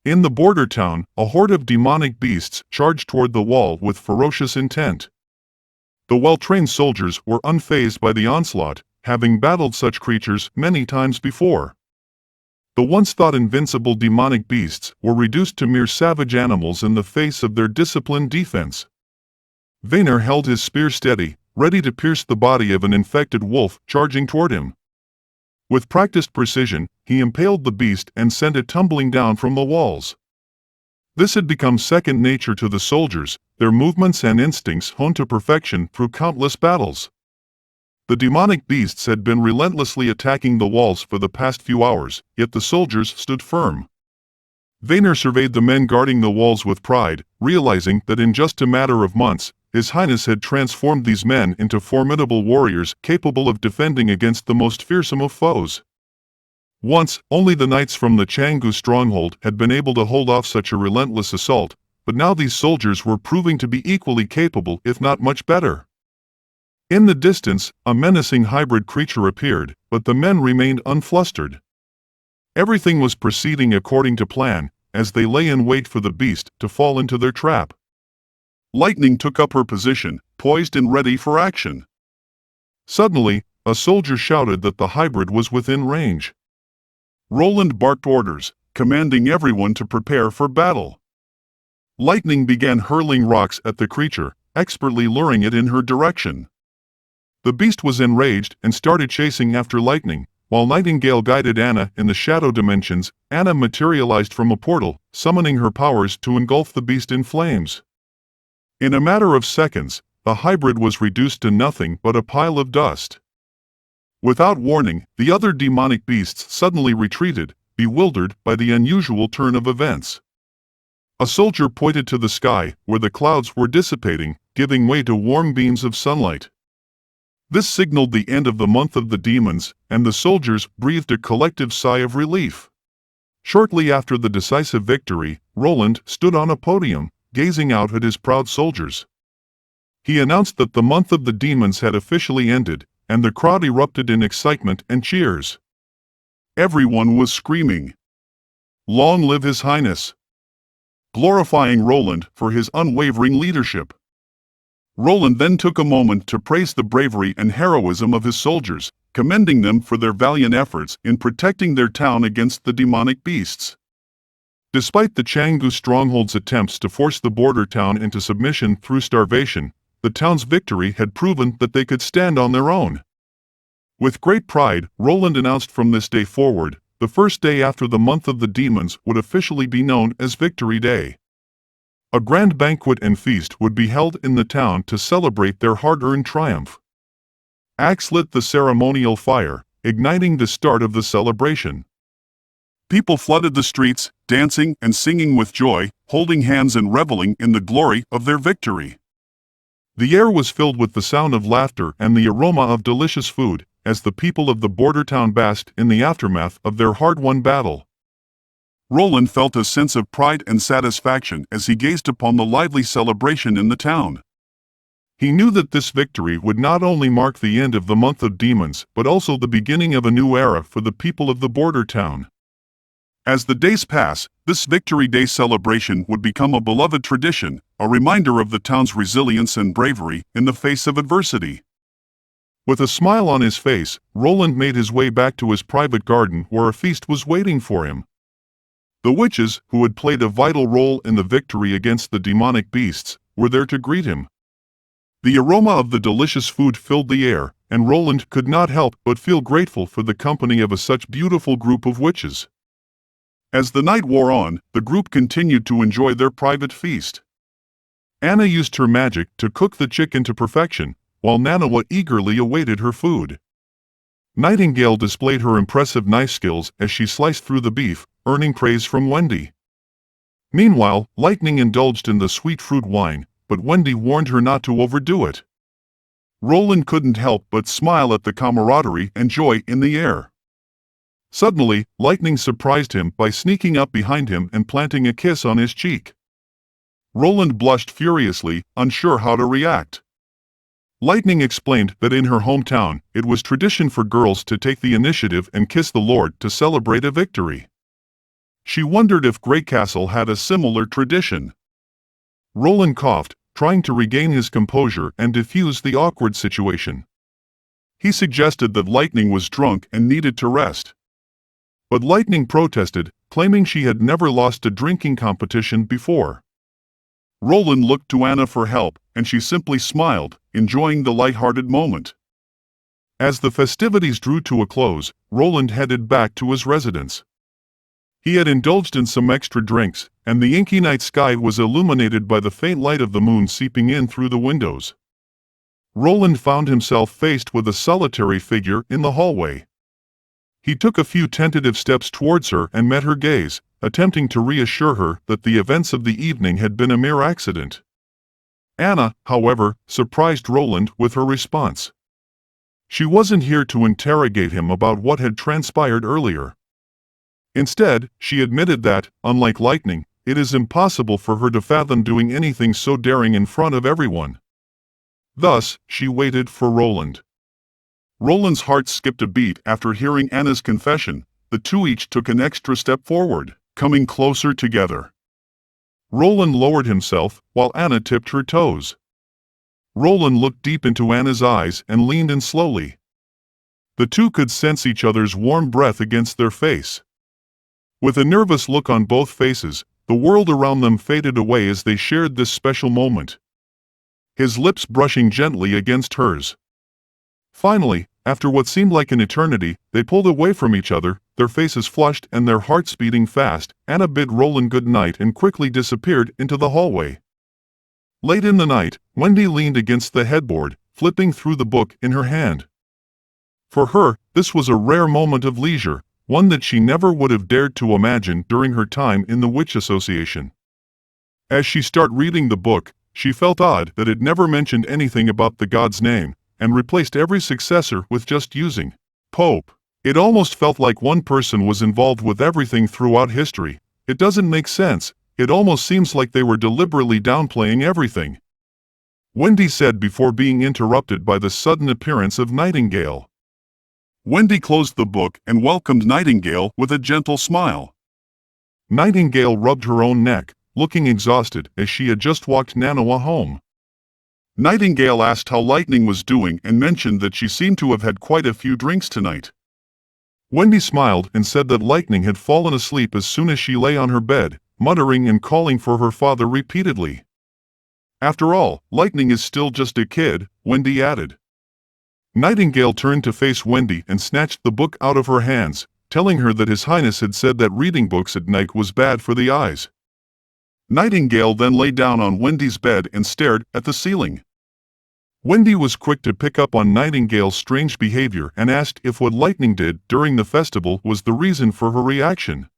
In the border town, a horde of demonic beasts charged toward the wall with ferocious intent. The well-trained soldiers were unfazed by the onslaught, having battled such creatures many times before. The once thought invincible demonic beasts were reduced to mere savage animals in the face of their disciplined defense. Vaynor held his spear steady, ready to pierce the body of an infected wolf charging toward him. With practiced precision, he impaled the beast and sent it tumbling down from the walls. This had become second nature to the soldiers, their movements and instincts honed to perfection through countless battles. The demonic beasts had been relentlessly attacking the walls for the past few hours, yet the soldiers stood firm. Vaynor surveyed the men guarding the walls with pride, realizing that in just a matter of months, His Highness had transformed these men into formidable warriors capable of defending against the most fearsome of foes. Once, only the knights from the Canggu stronghold had been able to hold off such a relentless assault, but now these soldiers were proving to be equally capable, if not much better. In the distance, a menacing hybrid creature appeared, but the men remained unflustered. Everything was proceeding according to plan, as they lay in wait for the beast to fall into their trap. Lightning took up her position, poised and ready for action. Suddenly, a soldier shouted that the hybrid was within range. Roland barked orders, commanding everyone to prepare for battle. Lightning began hurling rocks at the creature, expertly luring it in her direction. The beast was enraged and started chasing after Lightning. While Nightingale guided Anna in the shadow dimensions, Anna materialized from a portal, summoning her powers to engulf the beast in flames. In a matter of seconds, the hybrid was reduced to nothing but a pile of dust. Without warning, the other demonic beasts suddenly retreated, bewildered by the unusual turn of events. A soldier pointed to the sky, where the clouds were dissipating, giving way to warm beams of sunlight. This signaled the end of the month of the demons, and the soldiers breathed a collective sigh of relief. Shortly after the decisive victory, Roland stood on a podium, gazing out at his proud soldiers. He announced that the month of the demons had officially ended, and the crowd erupted in excitement and cheers. Everyone was screaming, "Long live His Highness!" glorifying Roland for his unwavering leadership. Roland then took a moment to praise the bravery and heroism of his soldiers, commending them for their valiant efforts in protecting their town against the demonic beasts. Despite the Canggu stronghold's attempts to force the border town into submission through starvation, the town's victory had proven that they could stand on their own. With great pride, Roland announced from this day forward, the first day after the month of the demons would officially be known as Victory Day. A grand banquet and feast would be held in the town to celebrate their hard-earned triumph. Axe lit the ceremonial fire, igniting the start of the celebration. People flooded the streets, dancing and singing with joy, holding hands and reveling in the glory of their victory. The air was filled with the sound of laughter and the aroma of delicious food, as the people of the border town basked in the aftermath of their hard-won battle. Roland felt a sense of pride and satisfaction as he gazed upon the lively celebration in the town. He knew that this victory would not only mark the end of the month of demons, but also the beginning of a new era for the people of the border town. As the days pass, this Victory Day celebration would become a beloved tradition, a reminder of the town's resilience and bravery in the face of adversity. With a smile on his face, Roland made his way back to his private garden where a feast was waiting for him. The witches, who had played a vital role in the victory against the demonic beasts, were there to greet him. The aroma of the delicious food filled the air, and Roland could not help but feel grateful for the company of such beautiful group of witches. As the night wore on, the group continued to enjoy their private feast. Anna used her magic to cook the chicken to perfection, while Manhwa eagerly awaited her food. Nightingale displayed her impressive knife skills as she sliced through the beef, earning praise from Wendy. Meanwhile, Lightning indulged in the sweet fruit wine, but Wendy warned her not to overdo it. Roland couldn't help but smile at the camaraderie and joy in the air. Suddenly, Lightning surprised him by sneaking up behind him and planting a kiss on his cheek. Roland blushed furiously, unsure how to react. Lightning explained that in her hometown, it was tradition for girls to take the initiative and kiss the Lord to celebrate a victory. She wondered if Grey Castle had a similar tradition. Roland coughed, trying to regain his composure and diffuse the awkward situation. He suggested that Lightning was drunk and needed to rest. But Lightning protested, claiming she had never lost a drinking competition before. Roland looked to Anna for help, and she simply smiled, enjoying the light-hearted moment. As the festivities drew to a close, Roland headed back to his residence. He had indulged in some extra drinks, and the inky night sky was illuminated by the faint light of the moon seeping in through the windows. Roland found himself faced with a solitary figure in the hallway. He took a few tentative steps towards her and met her gaze, attempting to reassure her that the events of the evening had been a mere accident. Anna, however, surprised Roland with her response. She wasn't here to interrogate him about what had transpired earlier. Instead, she admitted that, unlike Lightning, it is impossible for her to fathom doing anything so daring in front of everyone. Thus, she waited for Roland. Roland's heart skipped a beat after hearing Anna's confession. The two each took an extra step forward, coming closer together. Roland lowered himself, while Anna tipped her toes. Roland looked deep into Anna's eyes and leaned in slowly. The two could sense each other's warm breath against their face. With a nervous look on both faces, the world around them faded away as they shared this special moment. His lips brushing gently against hers. Finally, after what seemed like an eternity, they pulled away from each other, their faces flushed and their hearts beating fast. Anna bid Roland good night and quickly disappeared into the hallway. Late in the night, Wendy leaned against the headboard, flipping through the book in her hand. For her, this was a rare moment of leisure, one that she never would have dared to imagine during her time in the Witch Association. As she started reading the book, she felt odd that it never mentioned anything about the god's name, and replaced every successor with just using Pope. It almost felt like one person was involved with everything throughout history. It doesn't make sense. It almost seems like they were deliberately downplaying everything. Wendy said before being interrupted by the sudden appearance of Nightingale. Wendy closed the book and welcomed Nightingale with a gentle smile. Nightingale rubbed her own neck, looking exhausted as she had just walked Manhwa home. Nightingale asked how Lightning was doing and mentioned that she seemed to have had quite a few drinks tonight. Wendy smiled and said that Lightning had fallen asleep as soon as she lay on her bed, muttering and calling for her father repeatedly. After all, Lightning is still just a kid, Wendy added. Nightingale turned to face Wendy and snatched the book out of her hands, telling her that His Highness had said that reading books at night was bad for the eyes. Nightingale then lay down on Wendy's bed and stared at the ceiling. Wendy was quick to pick up on Nightingale's strange behavior and asked if what Lightning did during the festival was the reason for her reaction.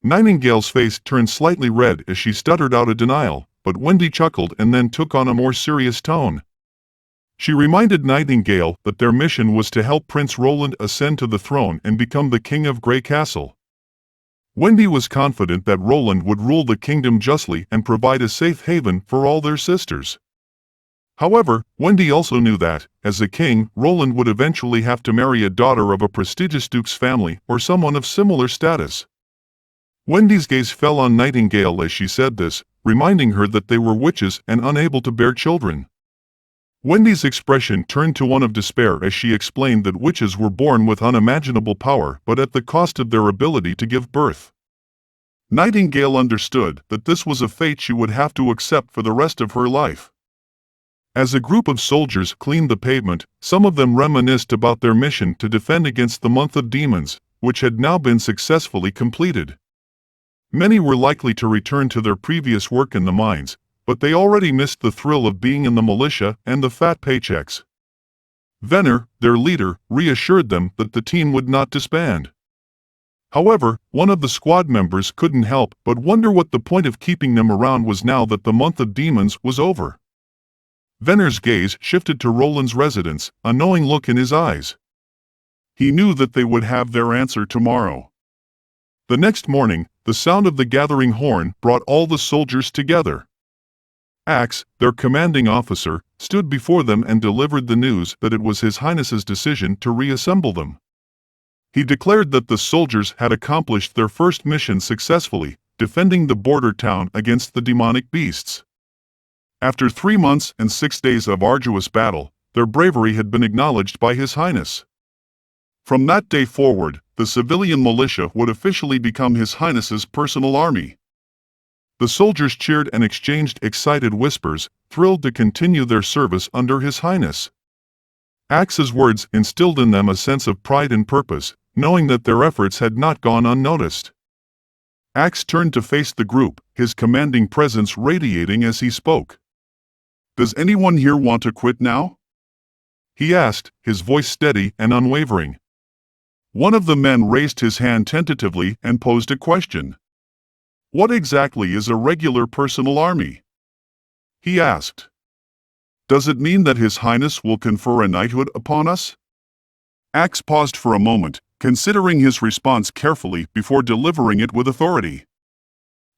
Nightingale's face turned slightly red as she stuttered out a denial, but Wendy chuckled and then took on a more serious tone. She reminded Nightingale that their mission was to help Prince Roland ascend to the throne and become the king of Grey Castle. Wendy was confident that Roland would rule the kingdom justly and provide a safe haven for all their sisters. However, Wendy also knew that, as a king, Roland would eventually have to marry a daughter of a prestigious duke's family or someone of similar status. Wendy's gaze fell on Nightingale as she said this, reminding her that they were witches and unable to bear children. Wendy's expression turned to one of despair as she explained that witches were born with unimaginable power but at the cost of their ability to give birth. Nightingale understood that this was a fate she would have to accept for the rest of her life. As a group of soldiers cleaned the pavement, some of them reminisced about their mission to defend against the month of demons, which had now been successfully completed. Many were likely to return to their previous work in the mines, but they already missed the thrill of being in the militia and the fat paychecks. Venner, their leader, reassured them that the team would not disband. However, one of the squad members couldn't help but wonder what the point of keeping them around was now that the month of demons was over. Venner's gaze shifted to Roland's residence, a knowing look in his eyes. He knew that they would have their answer tomorrow. The next morning, the sound of the gathering horn brought all the soldiers together. Axe, their commanding officer, stood before them and delivered the news that it was His Highness's decision to reassemble them. He declared that the soldiers had accomplished their first mission successfully, defending the border town against the demonic beasts. After 3 months and 6 days of arduous battle, their bravery had been acknowledged by His Highness. From that day forward, the civilian militia would officially become His Highness's personal army. The soldiers cheered and exchanged excited whispers, thrilled to continue their service under His Highness. Axe's words instilled in them a sense of pride and purpose, knowing that their efforts had not gone unnoticed. Axe turned to face the group, his commanding presence radiating as he spoke. "Does anyone here want to quit now?" he asked, his voice steady and unwavering. One of the men raised his hand tentatively and posed a question. "What exactly is a regular personal army?" he asked. "Does it mean that His Highness will confer a knighthood upon us?" Axe paused for a moment, considering his response carefully before delivering it with authority.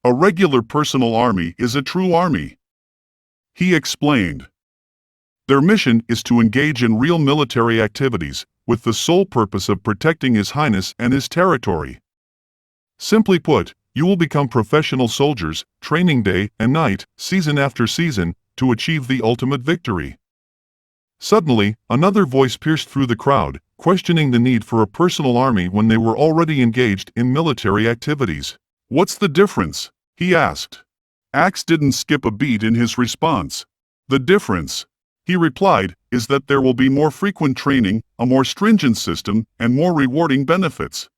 "A regular personal army is a true army," he explained. "Their mission is to engage in real military activities, with the sole purpose of protecting His Highness and his territory. Simply put, you will become professional soldiers, training day and night, season after season, to achieve the ultimate victory." Suddenly, another voice pierced through the crowd, questioning the need for a personal army when they were already engaged in military activities. "What's the difference?" he asked. Axe didn't skip a beat in his response. "The difference," he replied, "is that there will be more frequent training, a more stringent system, and more rewarding benefits."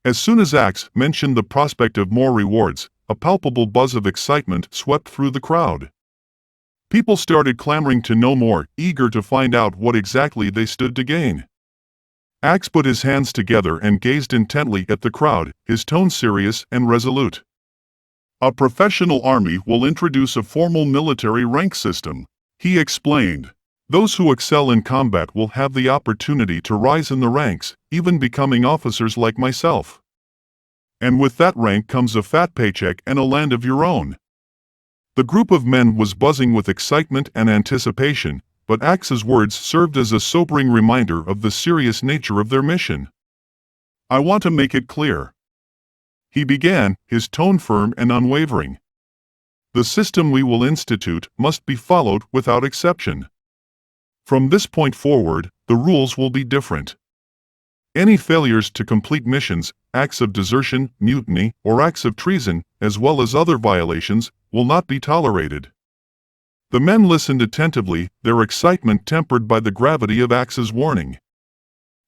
As soon as Axe mentioned the prospect of more rewards, a palpable buzz of excitement swept through the crowd. People started clamoring to know more, eager to find out what exactly they stood to gain. Axe put his hands together and gazed intently at the crowd, his tone serious and resolute. "A professional army will introduce a formal military rank system," he explained. "Those who excel in combat will have the opportunity to rise in the ranks, even becoming officers like myself. And with that rank comes a fat paycheck and a land of your own." The group of men was buzzing with excitement and anticipation, but Axe's words served as a sobering reminder of the serious nature of their mission. "I want to make it clear," he began, his tone firm and unwavering. "The system we will institute must be followed without exception. From this point forward, the rules will be different. Any failures to complete missions, acts of desertion, mutiny, or acts of treason, as well as other violations, will not be tolerated." The men listened attentively, their excitement tempered by the gravity of Axe's warning.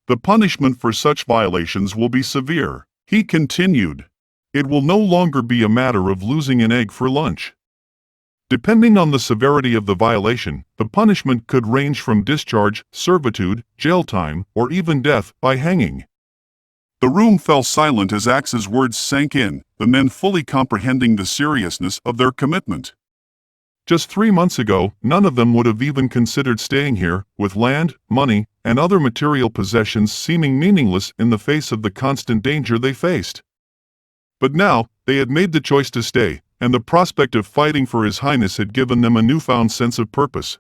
"The punishment for such violations will be severe," he continued. "It will no longer be a matter of losing an egg for lunch. Depending on the severity of the violation, the punishment could range from discharge, servitude, jail time, or even death by hanging." The room fell silent as Axe's words sank in, the men fully comprehending the seriousness of their commitment. Just 3 months ago, none of them would have even considered staying here, with land, money, and other material possessions seeming meaningless in the face of the constant danger they faced. But now, they had made the choice to stay, and the prospect of fighting for His Highness had given them a newfound sense of purpose.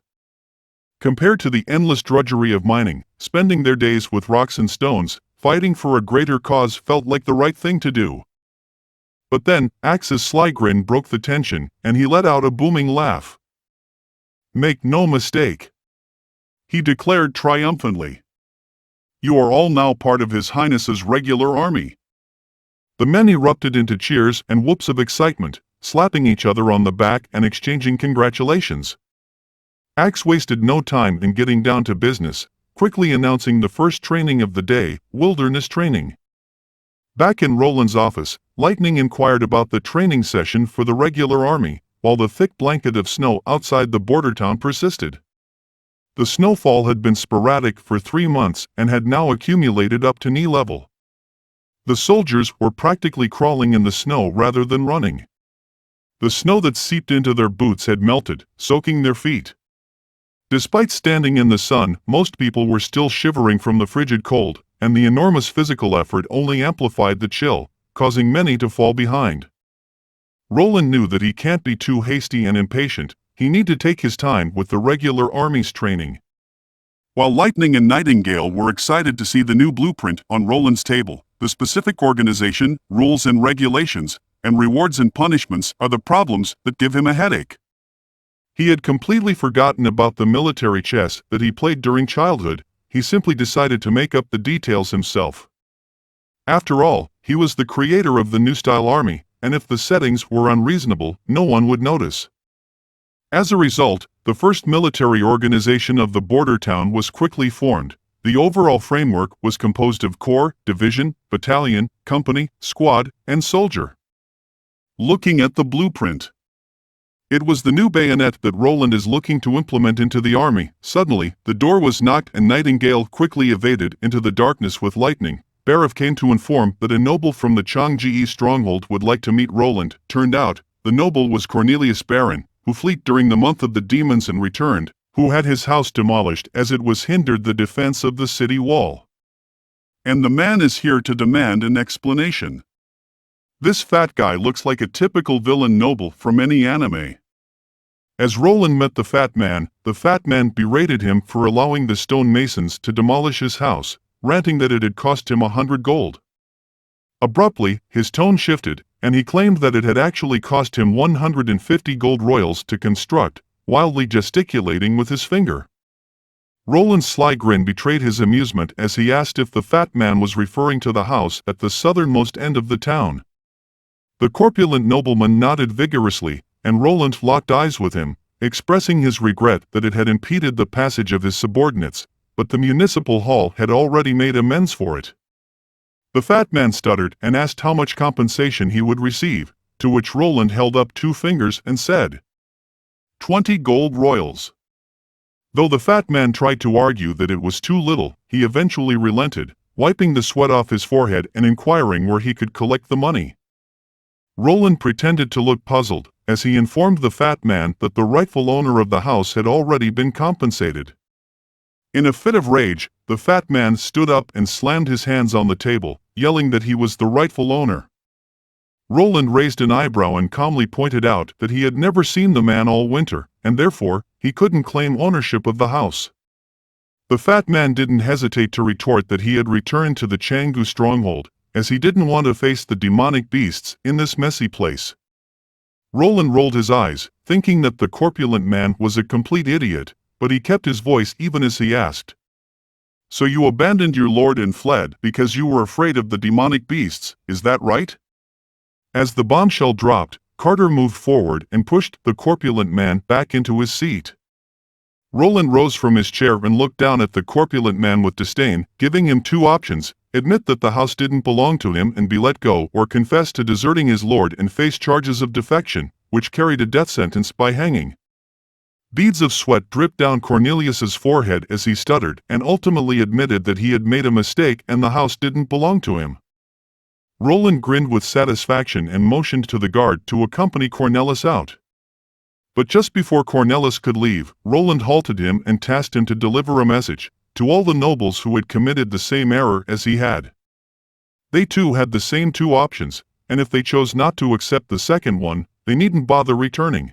Compared to the endless drudgery of mining, spending their days with rocks and stones, fighting for a greater cause felt like the right thing to do. But then, Axe's sly grin broke the tension, and he let out a booming laugh. "Make no mistake," he declared triumphantly. "You are all now part of His Highness's regular army." The men erupted into cheers and whoops of excitement, slapping each other on the back and exchanging congratulations. Axe wasted no time in getting down to business, quickly announcing the first training of the day, wilderness training. Back in Roland's office, Lightning inquired about the training session for the regular army, while the thick blanket of snow outside the border town persisted. The snowfall had been sporadic for 3 months and had now accumulated up to knee level. The soldiers were practically crawling in the snow rather than running. The snow that seeped into their boots had melted, soaking their feet. Despite standing in the sun, most people were still shivering from the frigid cold, and the enormous physical effort only amplified the chill, causing many to fall behind. Roland knew that he can't be too hasty and impatient, he need to take his time with the regular army's training. While Lightning and Nightingale were excited to see the new blueprint on Roland's table, the specific organization, rules and regulations, and rewards and punishments are the problems that give him a headache. He had completely forgotten about the military chess that he played during childhood. He simply decided to make up the details himself. After all, he was the creator of the new-style army, and if the settings were unreasonable, no one would notice. As a result, the first military organization of the border town was quickly formed. The overall framework was composed of corps, division, battalion, company, squad, and soldier. Looking at the blueprint. It was the new bayonet that Roland is looking to implement into the army. Suddenly, the door was knocked and Nightingale quickly evaded into the darkness with Lightning. Barov came to inform that a noble from the Changji stronghold would like to meet Roland. Turned out, the noble was Cornelius Baron, who fled during the month of the demons and returned, who had his house demolished as it was hindered the defense of the city wall. And the man is here to demand an explanation. This fat guy looks like a typical villain noble from any anime. As Roland met the fat man berated him for allowing the stonemasons to demolish his house, ranting that it had cost him 100 gold. Abruptly, his tone shifted, and he claimed that it had actually cost him 150 gold royals to construct, wildly gesticulating with his finger. Roland's sly grin betrayed his amusement as he asked if the fat man was referring to the house at the southernmost end of the town. The corpulent nobleman nodded vigorously, and Roland locked eyes with him, expressing his regret that it had impeded the passage of his subordinates, but the municipal hall had already made amends for it. The fat man stuttered and asked how much compensation he would receive, to which Roland held up 2 fingers and said, 20 gold royals. Though the fat man tried to argue that it was too little, he eventually relented, wiping the sweat off his forehead and inquiring where he could collect the money. Roland pretended to look puzzled, as he informed the fat man that the rightful owner of the house had already been compensated. In a fit of rage, the fat man stood up and slammed his hands on the table, yelling that he was the rightful owner. Roland raised an eyebrow and calmly pointed out that he had never seen the man all winter, and therefore, he couldn't claim ownership of the house. The fat man didn't hesitate to retort that he had returned to the Changu stronghold, as he didn't want to face the demonic beasts in this messy place. Roland rolled his eyes, thinking that the corpulent man was a complete idiot, but he kept his voice even as he asked, "So you abandoned your lord and fled because you were afraid of the demonic beasts, is that right?" As the bombshell dropped, Carter moved forward and pushed the corpulent man back into his seat. Roland rose from his chair and looked down at the corpulent man with disdain, giving him 2 options: admit that the house didn't belong to him and be let go, or confess to deserting his lord and face charges of defection, which carried a death sentence by hanging. Beads of sweat dripped down Cornelius's forehead as he stuttered and ultimately admitted that he had made a mistake and the house didn't belong to him. Roland grinned with satisfaction and motioned to the guard to accompany Cornelis out. But just before Cornelis could leave, Roland halted him and tasked him to deliver a message to all the nobles who had committed the same error as he had. They too had the same 2 options, and if they chose not to accept the second one, they needn't bother returning.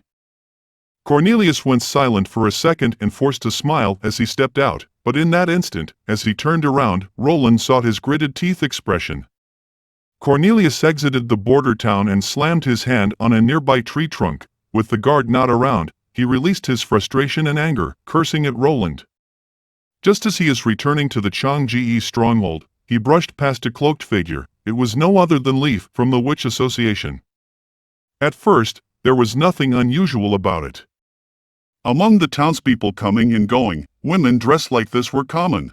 Cornelius went silent for a second and forced a smile as he stepped out, but in that instant, as he turned around, Roland saw his gritted teeth expression. Cornelius exited the border town and slammed his hand on a nearby tree trunk. With the guard not around, he released his frustration and anger, cursing at Roland. Just as he is returning to the Changji stronghold, he brushed past a cloaked figure. It was no other than Leaf from the Witch Association. At first, there was nothing unusual about it. Among the townspeople coming and going, women dressed like this were common.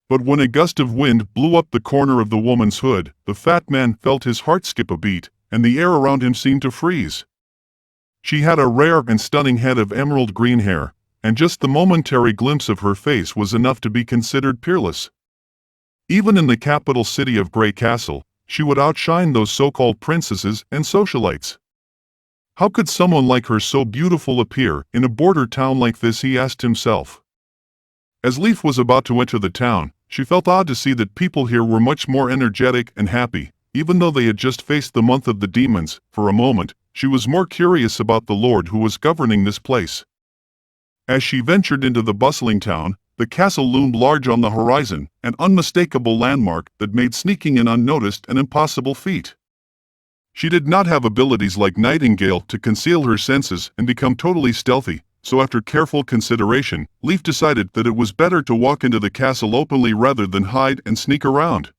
But when a gust of wind blew up the corner of the woman's hood, the fat man felt his heart skip a beat, and the air around him seemed to freeze. She had a rare and stunning head of emerald green hair, and just the momentary glimpse of her face was enough to be considered peerless. Even in the capital city of Grey Castle, she would outshine those so-called princesses and socialites. How could someone like her so beautiful appear in a border town like this, he asked himself. As Leaf was about to enter the town, she felt odd to see that people here were much more energetic and happy, even though they had just faced the month of the demons. For a moment, she was more curious about the lord who was governing this place. As she ventured into the bustling town, the castle loomed large on the horizon, an unmistakable landmark that made sneaking in unnoticed an impossible feat. She did not have abilities like Nightingale to conceal her senses and become totally stealthy, so after careful consideration, Leaf decided that it was better to walk into the castle openly rather than hide and sneak around.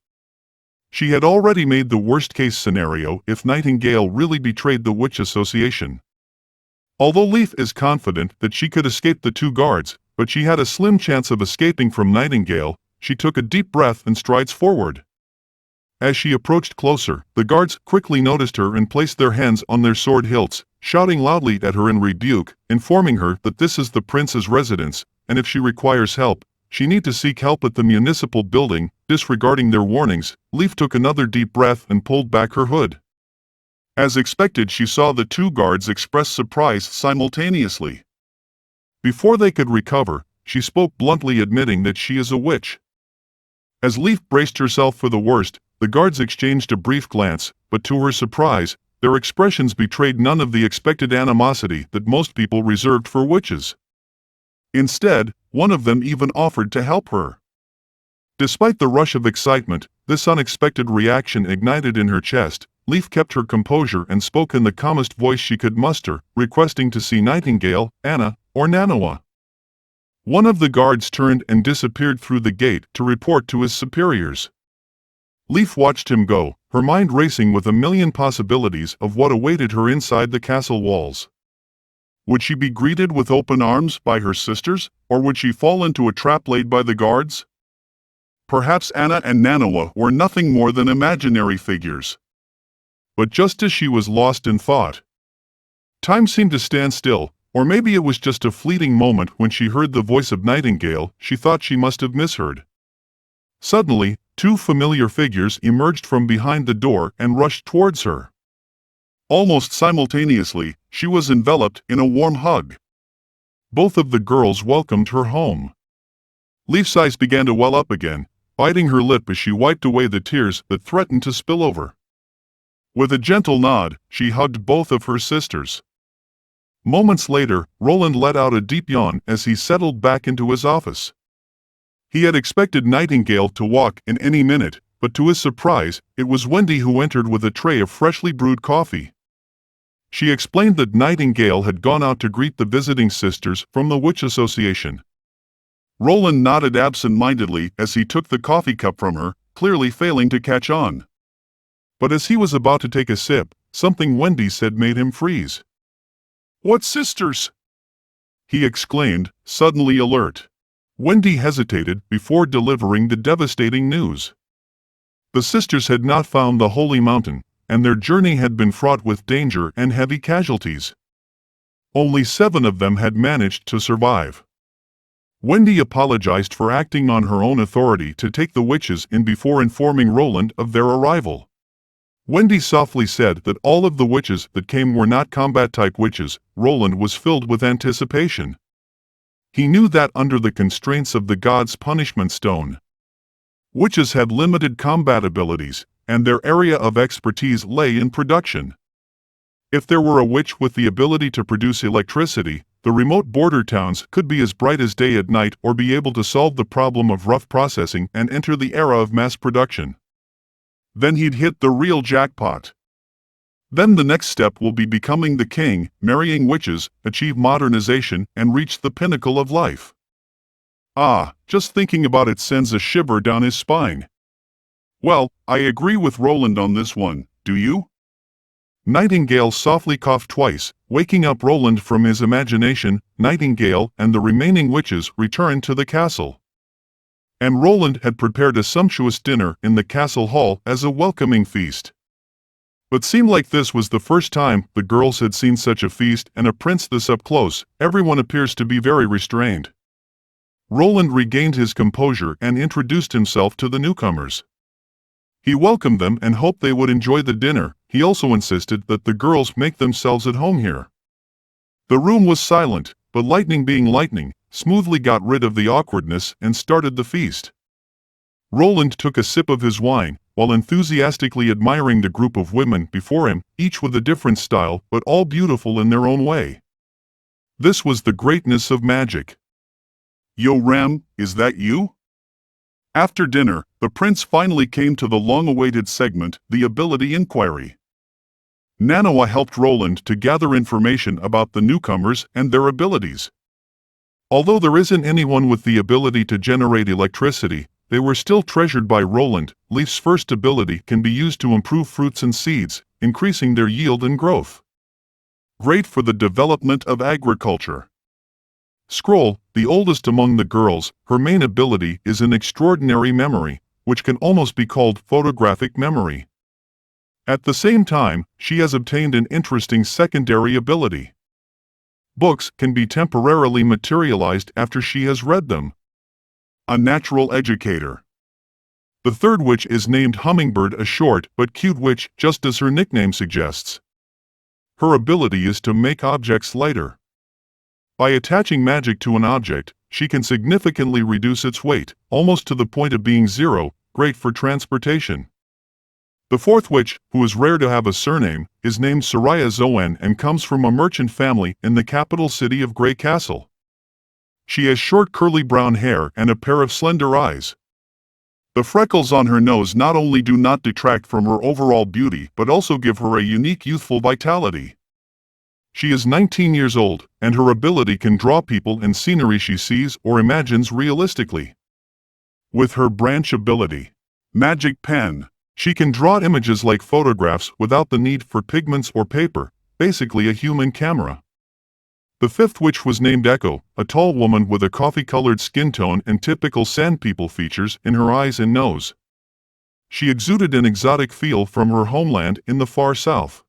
She had already made the worst-case scenario if Nightingale really betrayed the Witch Association. Although Leaf is confident that she could escape the two guards, but she had a slim chance of escaping from Nightingale, she took a deep breath and strides forward. As she approached closer, the guards quickly noticed her and placed their hands on their sword hilts, shouting loudly at her in rebuke, informing her that this is the prince's residence, and if she requires help, she need to seek help at the municipal building. Disregarding their warnings, Leaf took another deep breath and pulled back her hood. As expected, she saw the two guards express surprise simultaneously. Before they could recover, she spoke bluntly, admitting that she is a witch. As Leaf braced herself for the worst, the guards exchanged a brief glance, but to her surprise, their expressions betrayed none of the expected animosity that most people reserved for witches. Instead, one of them even offered to help her. Despite the rush of excitement this unexpected reaction ignited in her chest, Leaf kept her composure and spoke in the calmest voice she could muster, requesting to see Nightingale, Anna, or Manhwa. One of the guards turned and disappeared through the gate to report to his superiors. Leaf watched him go, her mind racing with a million possibilities of what awaited her inside the castle walls. Would she be greeted with open arms by her sisters, or would she fall into a trap laid by the guards? Perhaps Anna and Manhwa were nothing more than imaginary figures. But just as she was lost in thought, time seemed to stand still, or maybe it was just a fleeting moment when she heard the voice of Nightingale she thought she must have misheard. Suddenly, two familiar figures emerged from behind the door and rushed towards her. Almost simultaneously, she was enveloped in a warm hug. Both of the girls welcomed her home. Leaf's eyes began to well up again, biting her lip as she wiped away the tears that threatened to spill over. With a gentle nod, she hugged both of her sisters. Moments later, Roland let out a deep yawn as he settled back into his office. He had expected Nightingale to walk in any minute, but to his surprise, it was Wendy who entered with a tray of freshly brewed coffee. She explained that Nightingale had gone out to greet the visiting sisters from the Witch Association. Roland nodded absent-mindedly as he took the coffee cup from her, clearly failing to catch on. But as he was about to take a sip, something Wendy said made him freeze. "What sisters?" he exclaimed, suddenly alert. Wendy hesitated before delivering the devastating news. The sisters had not found the Holy Mountain, and their journey had been fraught with danger and heavy casualties. Only 7 of them had managed to survive. Wendy apologized for acting on her own authority to take the witches in before informing Roland of their arrival. Wendy softly said that all of the witches that came were not combat-type witches. Roland was filled with anticipation. He knew that under the constraints of the god's punishment stone, witches had limited combat abilities, and their area of expertise lay in production. If there were a witch with the ability to produce electricity, the remote border towns could be as bright as day at night or be able to solve the problem of rough processing and enter the era of mass production. Then he'd hit the real jackpot. Then the next step will be becoming the king, marrying witches, achieve modernization, and reach the pinnacle of life. Ah, just thinking about it sends a shiver down his spine. Well, I agree with Roland on this one, do you? Nightingale softly coughed twice, waking up Roland from his imagination. Nightingale and the remaining witches returned to the castle. And Roland had prepared a sumptuous dinner in the castle hall as a welcoming feast. But seemed like this was the first time the girls had seen such a feast and a prince this up close. Everyone appears to be very restrained. Roland regained his composure and introduced himself to the newcomers. He welcomed them and hoped they would enjoy the dinner. He also insisted that the girls make themselves at home here. The room was silent, but lightning being lightning, smoothly got rid of the awkwardness and started the feast. Roland took a sip of his wine, while enthusiastically admiring the group of women before him, each with a different style but all beautiful in their own way. This was the greatness of magic. "Yo Ram, is that you?" After dinner, the prince finally came to the long-awaited segment, the ability inquiry. Manhwa helped Roland to gather information about the newcomers and their abilities. Although there isn't anyone with the ability to generate electricity, they were still treasured by Roland. Leaf's first ability can be used to improve fruits and seeds, increasing their yield and growth. Great for the development of agriculture. Scroll, the oldest among the girls, her main ability is an extraordinary memory, which can almost be called photographic memory. At the same time, she has obtained an interesting secondary ability. Books can be temporarily materialized after she has read them. A natural educator. The third witch is named Hummingbird, a short but cute witch, just as her nickname suggests. Her ability is to make objects lighter. By attaching magic to an object, she can significantly reduce its weight, almost to the point of being zero, great for transportation. The fourth witch, who is rare to have a surname, is named S01 and comes from a merchant family in the capital city of Grey Castle. She has short curly brown hair and a pair of slender eyes. The freckles on her nose not only do not detract from her overall beauty but also give her a unique youthful vitality. She is 19 years old, and her ability can draw people and scenery she sees or imagines realistically. With her branch ability, Magic Pen, she can draw images like photographs without the need for pigments or paper, basically a human camera. The fifth witch was named Echo, a tall woman with a coffee-colored skin tone and typical sand people features in her eyes and nose. She exuded an exotic feel from her homeland in the far south.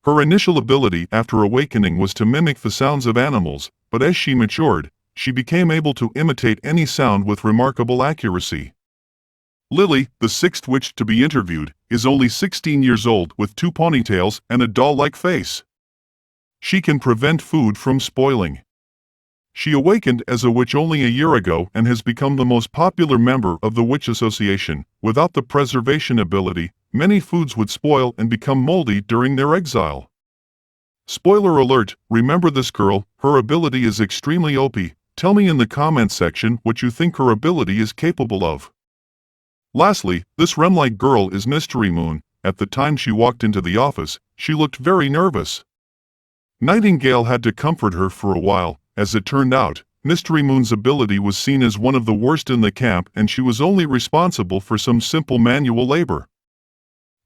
Her initial ability after awakening was to mimic the sounds of animals, but as she matured, she became able to imitate any sound with remarkable accuracy. Lily, the sixth witch to be interviewed, is only 16 years old with 2 ponytails and a doll-like face. She can prevent food from spoiling. She awakened as a witch only a year ago and has become the most popular member of the Witch Association. Without the preservation ability, many foods would spoil and become moldy during their exile. Spoiler alert, remember this girl, her ability is extremely OP. Tell me in the comments section what you think her ability is capable of. Lastly, this Rem-like girl is Mystery Moon. At the time she walked into the office, she looked very nervous. Nightingale had to comfort her for a while. As it turned out, Mystery Moon's ability was seen as one of the worst in the camp and she was only responsible for some simple manual labor.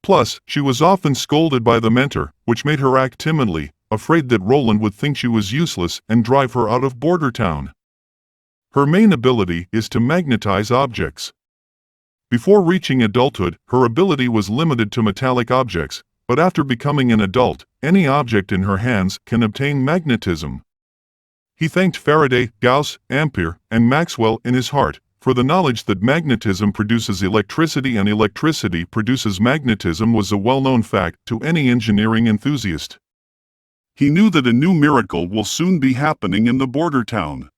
Plus, she was often scolded by the mentor, which made her act timidly, afraid that Roland would think she was useless and drive her out of Border Town. Her main ability is to magnetize objects. Before reaching adulthood, her ability was limited to metallic objects, but after becoming an adult, any object in her hands can obtain magnetism. He thanked Faraday, Gauss, Ampere, and Maxwell in his heart for the knowledge that magnetism produces electricity and electricity produces magnetism was a well-known fact to any engineering enthusiast. He knew that a new miracle will soon be happening in the Border Town.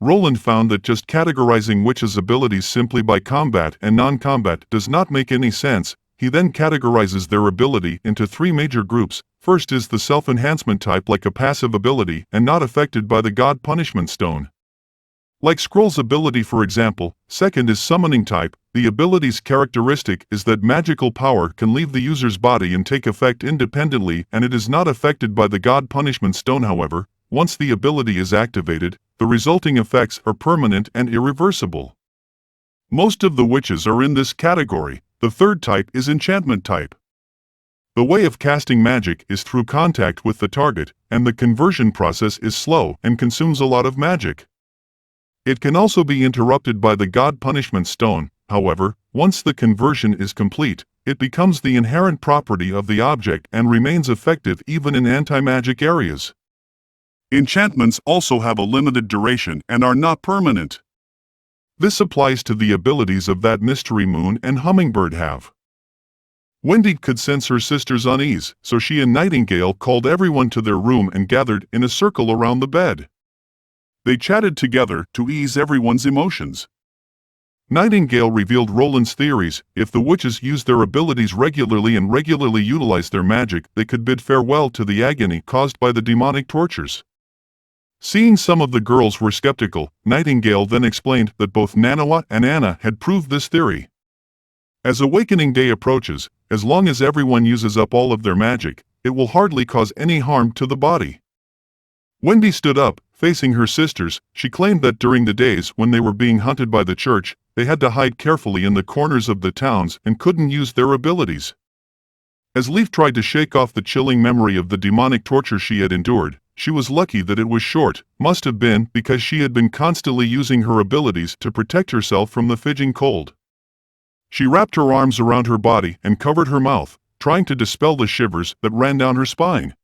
Roland found that just categorizing witches' abilities simply by combat and non-combat does not make any sense. He then categorizes their ability into 3 major groups. First is the self-enhancement type, like a passive ability and not affected by the God Punishment Stone. Like Scroll's ability, for example. Second is summoning type. The ability's characteristic is that magical power can leave the user's body and take effect independently, and it is not affected by the God Punishment Stone. However, once the ability is activated, the resulting effects are permanent and irreversible. Most of the witches are in this category. The third type is enchantment type. The way of casting magic is through contact with the target, and the conversion process is slow and consumes a lot of magic. It can also be interrupted by the God Punishment Stone. However, once the conversion is complete, it becomes the inherent property of the object and remains effective even in anti-magic areas. Enchantments also have a limited duration and are not permanent. This applies to the abilities of that Mystery Moon and Hummingbird have. Wendy could sense her sister's unease, so she and Nightingale called everyone to their room and gathered in a circle around the bed. They chatted together to ease everyone's emotions. Nightingale revealed Roland's theories. If the witches used their abilities regularly and regularly utilized their magic, they could bid farewell to the agony caused by the demonic tortures. Seeing some of the girls were skeptical, Nightingale then explained that both Manhwa and Anna had proved this theory. As Awakening Day approaches, as long as everyone uses up all of their magic, it will hardly cause any harm to the body. Wendy stood up, facing her sisters. She claimed that during the days when they were being hunted by the church, they had to hide carefully in the corners of the towns and couldn't use their abilities. As Leaf tried to shake off the chilling memory of the demonic torture she had endured, she was lucky that it was short, must have been because she had been constantly using her abilities to protect herself from the fidging cold. She wrapped her arms around her body and covered her mouth, trying to dispel the shivers that ran down her spine.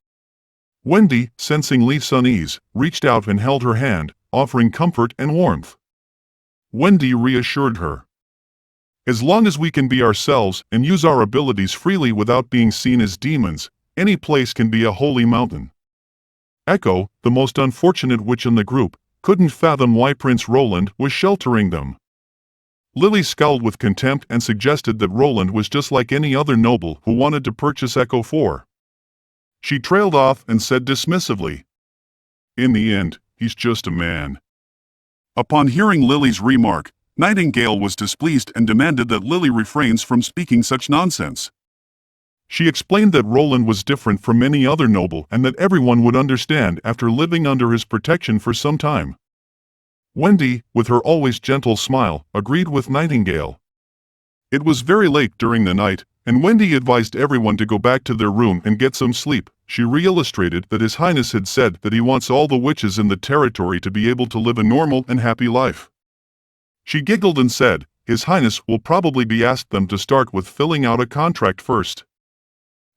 Wendy, sensing Leaf's unease, reached out and held her hand, offering comfort and warmth. Wendy reassured her. As long as we can be ourselves and use our abilities freely without being seen as demons, any place can be a holy mountain. Echo, the most unfortunate witch in the group, couldn't fathom why Prince Roland was sheltering them. Lily scowled with contempt and suggested that Roland was just like any other noble who wanted to purchase Echo 4. She trailed off and said dismissively, "In the end, he's just a man." Upon hearing Lily's remark, Nightingale was displeased and demanded that Lily refrains from speaking such nonsense. She explained that Roland was different from any other noble and that everyone would understand after living under his protection for some time. Wendy, with her always gentle smile, agreed with Nightingale. It was very late during the night, and Wendy advised everyone to go back to their room and get some sleep. She reillustrated that His Highness had said that he wants all the witches in the territory to be able to live a normal and happy life. She giggled and said, His Highness will probably be asked them to start with filling out a contract first.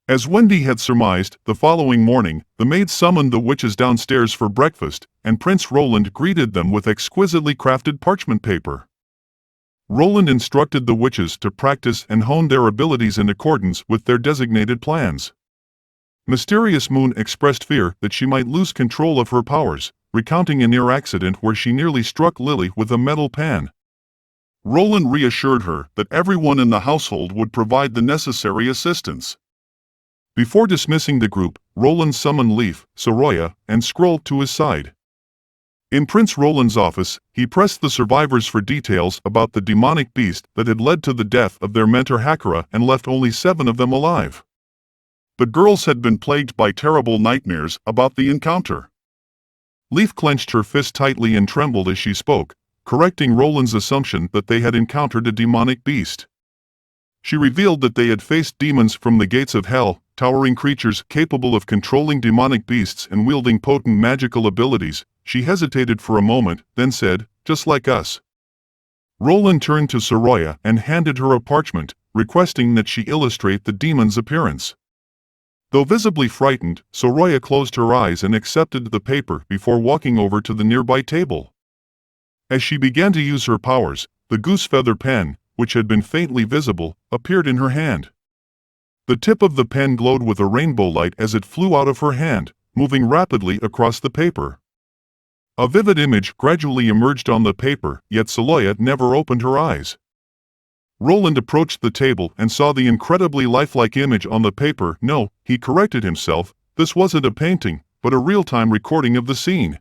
As Wendy had surmised, the following morning, the maids summoned the witches downstairs for breakfast, and Prince Roland greeted them with exquisitely crafted parchment paper. Roland instructed the witches to practice and hone their abilities in accordance with their designated plans. Mysterious Moon expressed fear that she might lose control of her powers, recounting a near accident where she nearly struck Lily with a metal pan. Roland reassured her that everyone in the household would provide the necessary assistance. Before dismissing the group, Roland summoned Leaf, Soroya, and Scroll to his side. In Prince Roland's office, he pressed the survivors for details about the demonic beast that had led to the death of their mentor Hakura and left only 7 of them alive. The girls had been plagued by terrible nightmares about the encounter. Leaf clenched her fist tightly and trembled as she spoke, correcting Roland's assumption that they had encountered a demonic beast. She revealed that they had faced demons from the gates of hell, towering creatures capable of controlling demonic beasts and wielding potent magical abilities. She hesitated for a moment, then said, "Just like us." Roland turned to Soroya and handed her a parchment, requesting that she illustrate the demon's appearance. Though visibly frightened, Soroya closed her eyes and accepted the paper before walking over to the nearby table. As she began to use her powers, the goose feather pen, which had been faintly visible, appeared in her hand. The tip of the pen glowed with a rainbow light as it flew out of her hand, moving rapidly across the paper. A vivid image gradually emerged on the paper, yet Soroya never opened her eyes. Roland approached the table and saw the incredibly lifelike image on the paper. No, he corrected himself, this wasn't a painting, but a real-time recording of the scene.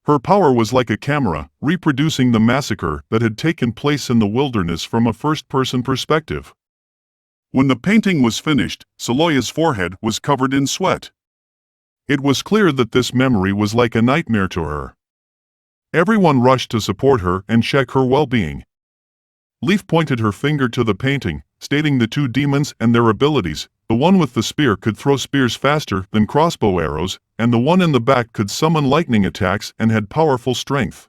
Her power was like a camera, reproducing the massacre that had taken place in the wilderness from a first-person perspective. When the painting was finished, Soroya's forehead was covered in sweat. It was clear that this memory was like a nightmare to her. Everyone rushed to support her and check her well-being. Leaf pointed her finger to the painting, stating the 2 demons and their abilities. The one with the spear could throw spears faster than crossbow arrows, and the one in the back could summon lightning attacks and had powerful strength.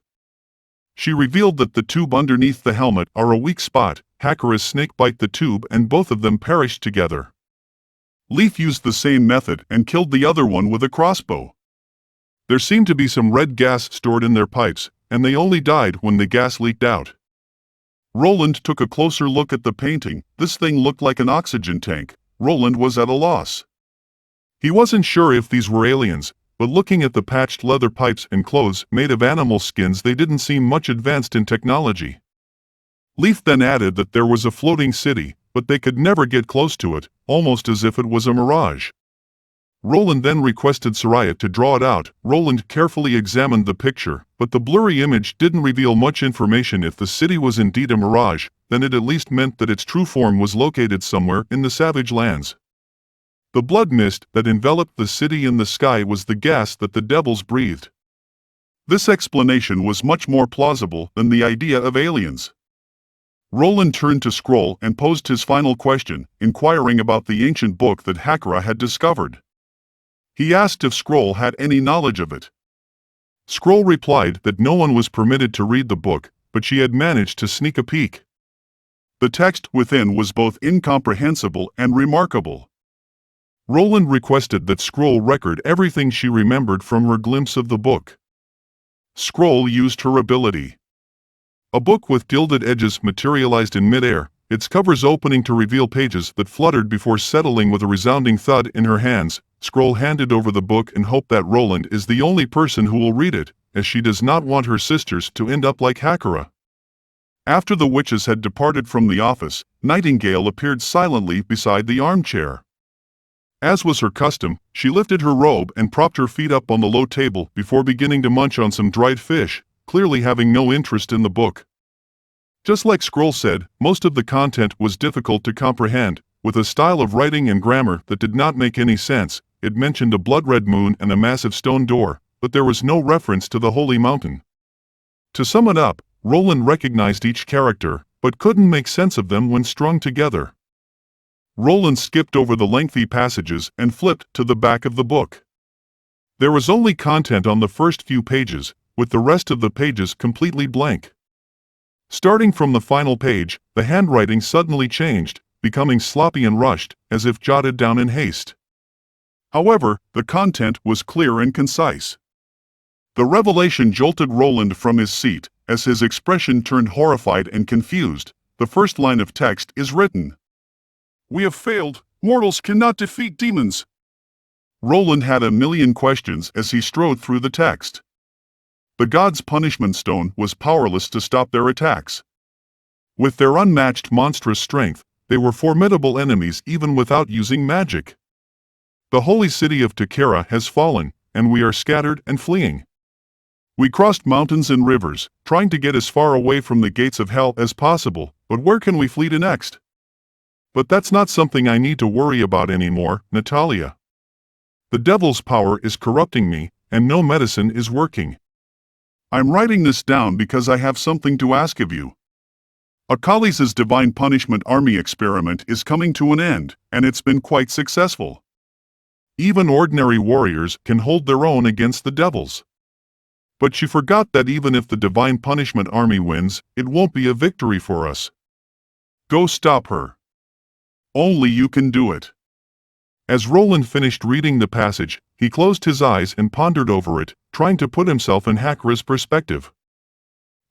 She revealed that the tube underneath the helmet are a weak spot. Hakura's snake bite the tube and both of them perished together. Leaf used the same method and killed the other one with a crossbow. There seemed to be some red gas stored in their pipes, and they only died when the gas leaked out. Roland took a closer look at the painting. This thing looked like an oxygen tank. Roland was at a loss. He wasn't sure if these were aliens, but looking at the patched leather pipes and clothes made of animal skins, they didn't seem much advanced in technology. Leaf then added that there was a floating city, but they could never get close to it, almost as if it was a mirage. Roland then requested Soraya to draw it out. Roland carefully examined the picture, but the blurry image didn't reveal much information. If the city was indeed a mirage, then it at least meant that its true form was located somewhere in the savage lands. The blood mist that enveloped the city and the sky was the gas that the devils breathed. This explanation was much more plausible than the idea of aliens. Roland turned to Scroll and posed his final question, inquiring about the ancient book that Hakura had discovered. He asked if Scroll had any knowledge of it. Scroll replied that no one was permitted to read the book, but she had managed to sneak a peek. The text within was both incomprehensible and remarkable. Roland requested that Scroll record everything she remembered from her glimpse of the book. Scroll used her ability. A book with gilded edges materialized in midair, its covers opening to reveal pages that fluttered before settling with a resounding thud in her hands. Scroll handed over the book and hoped that Roland is the only person who will read it, as she does not want her sisters to end up like Hakura. After the witches had departed from the office, Nightingale appeared silently beside the armchair. As was her custom, she lifted her robe and propped her feet up on the low table before beginning to munch on some dried fish, clearly having no interest in the book. Just like Scroll said, most of the content was difficult to comprehend, with a style of writing and grammar that did not make any sense. It mentioned a blood-red moon and a massive stone door, but there was no reference to the Holy Mountain. To sum it up, Roland recognized each character, but couldn't make sense of them when strung together. Roland skipped over the lengthy passages and flipped to the back of the book. There was only content on the first few pages, with the rest of the pages completely blank. Starting from the final page, the handwriting suddenly changed, becoming sloppy and rushed, as if jotted down in haste. However, the content was clear and concise. The revelation jolted Roland from his seat, as his expression turned horrified and confused. The first line of text is written. "We have failed. Mortals cannot defeat demons." Roland had a million questions as he strode through the text. The gods' punishment stone was powerless to stop their attacks. With their unmatched monstrous strength, they were formidable enemies even without using magic. The holy city of Takara has fallen, and we are scattered and fleeing. We crossed mountains and rivers, trying to get as far away from the gates of hell as possible, but where can we flee to next? But that's not something I need to worry about anymore, Natalia. The devil's power is corrupting me, and no medicine is working. I'm writing this down because I have something to ask of you. Akali's divine punishment army experiment is coming to an end, and it's been quite successful. Even ordinary warriors can hold their own against the devils. But she forgot that even if the divine punishment army wins, it won't be a victory for us. Go stop her. Only you can do it. As Roland finished reading the passage, he closed his eyes and pondered over it, trying to put himself in Hakura's perspective.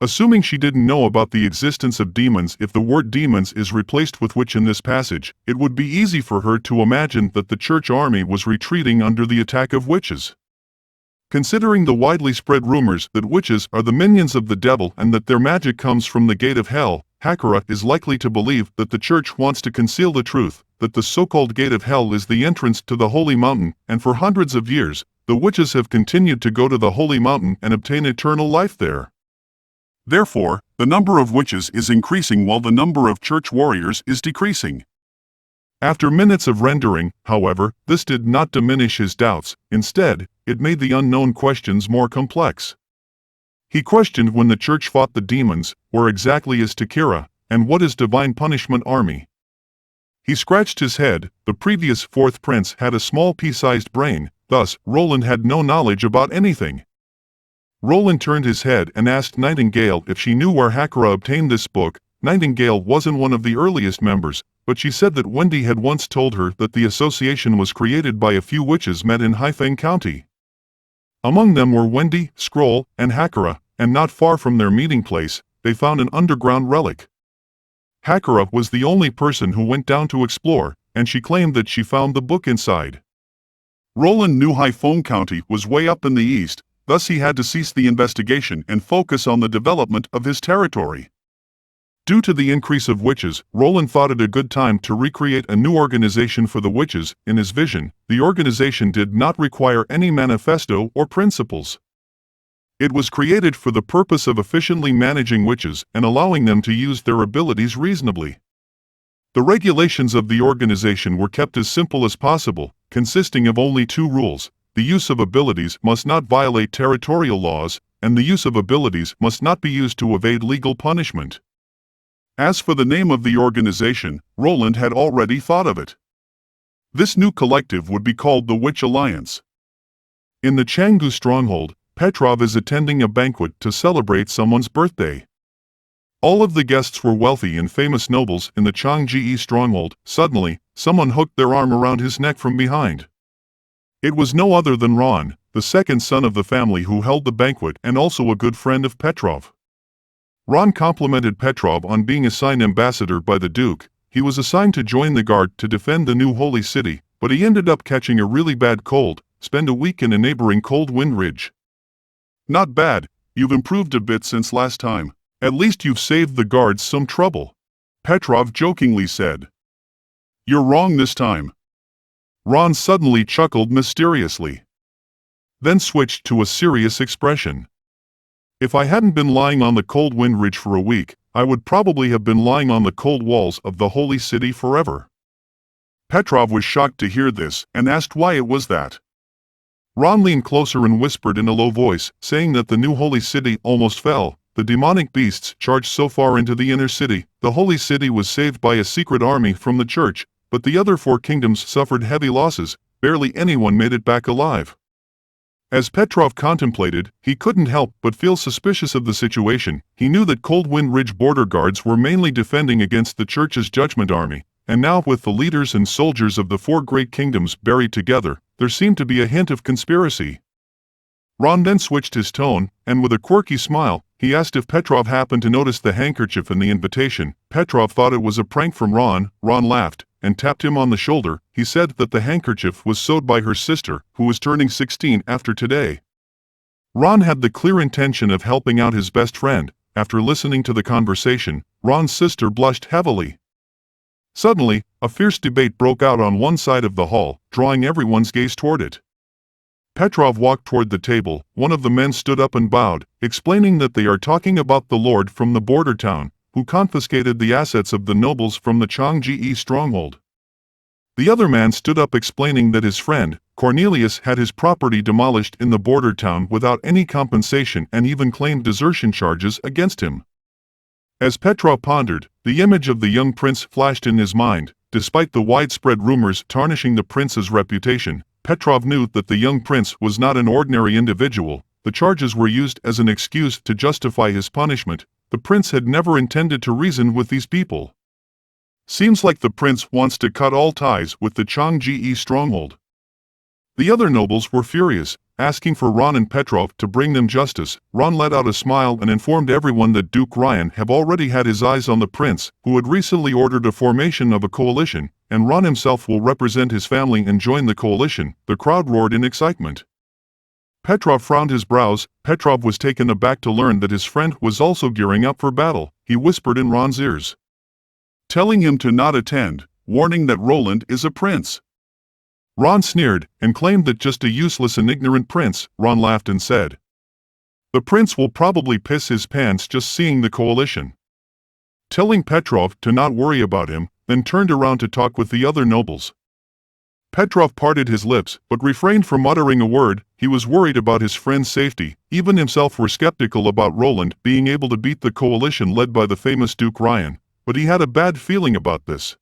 Assuming she didn't know about the existence of demons, if the word demons is replaced with witch in this passage, it would be easy for her to imagine that the church army was retreating under the attack of witches. Considering the widely spread rumors that witches are the minions of the devil and that their magic comes from the gate of hell, Hakura is likely to believe that the church wants to conceal the truth, that the so-called gate of hell is the entrance to the holy mountain, and for hundreds of years, the witches have continued to go to the holy mountain and obtain eternal life there. Therefore, the number of witches is increasing while the number of church warriors is decreasing. After minutes of rendering, however, this did not diminish his doubts. Instead, it made the unknown questions more complex. He questioned when the church fought the demons, where exactly is Takara, and what is divine punishment army? He scratched his head. The previous fourth prince had a small pea-sized brain, thus Roland had no knowledge about anything. Roland turned his head and asked Nightingale if she knew where Hakura obtained this book. Nightingale wasn't one of the earliest members, but she said that Wendy had once told her that the association was created by a few witches met in Haifeng County. Among them were Wendy, Scroll, and Hakura, and not far from their meeting place, they found an underground relic. Hakura was the only person who went down to explore, and she claimed that she found the book inside. Roland knew Haifeng County was way up in the east, thus he had to cease the investigation and focus on the development of his territory. Due to the increase of witches, Roland thought it a good time to recreate a new organization for the witches. In his vision, the organization did not require any manifesto or principles. It was created for the purpose of efficiently managing witches and allowing them to use their abilities reasonably. The regulations of the organization were kept as simple as possible, consisting of only 2 rules. The use of abilities must not violate territorial laws, and the use of abilities must not be used to evade legal punishment. As for the name of the organization, Roland had already thought of it. This new collective would be called the Witch Alliance. In the Canggu stronghold, Petrov is attending a banquet to celebrate someone's birthday. All of the guests were wealthy and famous nobles in the Changji stronghold. Suddenly, someone hooked their arm around his neck from behind. It was no other than Ron, the second son of the family who held the banquet and also a good friend of Petrov. Ron complimented Petrov on being assigned ambassador by the Duke. He was assigned to join the guard to defend the new holy city, but he ended up catching a really bad cold, spent a week in a neighboring cold wind ridge. Not bad, you've improved a bit since last time. At least you've saved the guards some trouble, Petrov jokingly said. You're wrong this time. Ron suddenly chuckled mysteriously. Then switched to a serious expression. If I hadn't been lying on the cold wind ridge for a week, I would probably have been lying on the cold walls of the holy city forever. Petrov was shocked to hear this and asked why it was that. Ron leaned closer and whispered in a low voice, saying that the new holy city almost fell. The demonic beasts charged so far into the inner city. The holy city was saved by a secret army from the church, but the other 4 kingdoms suffered heavy losses. Barely anyone made it back alive. As Petrov contemplated, he couldn't help but feel suspicious of the situation. He knew that Cold Wind Ridge border guards were mainly defending against the church's judgment army, and now with the leaders and soldiers of the 4 great kingdoms buried together, there seemed to be a hint of conspiracy. Ron then switched his tone, and with a quirky smile, he asked if Petrov happened to notice the handkerchief in the invitation. Petrov thought it was a prank from Ron. Ron laughed and tapped him on the shoulder. He said that the handkerchief was sewed by her sister, who was turning 16 after today. Ron had the clear intention of helping out his best friend. After listening to the conversation, Ron's sister blushed heavily. Suddenly, a fierce debate broke out on one side of the hall, drawing everyone's gaze toward it. Petrov walked toward the table. One of the men stood up and bowed, explaining that they are talking about the lord from the border town, who confiscated the assets of the nobles from the Changji stronghold. The other man stood up explaining that his friend, Cornelius, had his property demolished in the border town without any compensation and even claimed desertion charges against him. As Petrov pondered, the image of the young prince flashed in his mind. Despite the widespread rumors tarnishing the prince's reputation, Petrov knew that the young prince was not an ordinary individual. The charges were used as an excuse to justify his punishment. The prince had never intended to reason with these people. Seems like the prince wants to cut all ties with the Changji stronghold. The other nobles were furious, asking for Ron and Petrov to bring them justice. Ron let out a smile and informed everyone that Duke Ryan had already had his eyes on the prince, who had recently ordered a formation of a coalition, and Ron himself will represent his family and join the coalition. The crowd roared in excitement. Petrov frowned his brows. Petrov was taken aback to learn that his friend was also gearing up for battle. He whispered in Ron's ears, telling him to not attend, warning that Roland is a prince. Ron sneered and claimed that just a useless and ignorant prince. Ron laughed and said, "The prince will probably piss his pants just seeing the coalition." Telling Petrov to not worry about him, then turned around to talk with the other nobles. Petrov parted his lips, but refrained from uttering a word. He was worried about his friend's safety. Even himself were skeptical about Roland being able to beat the coalition led by the famous Duke Ryan, but he had a bad feeling about this.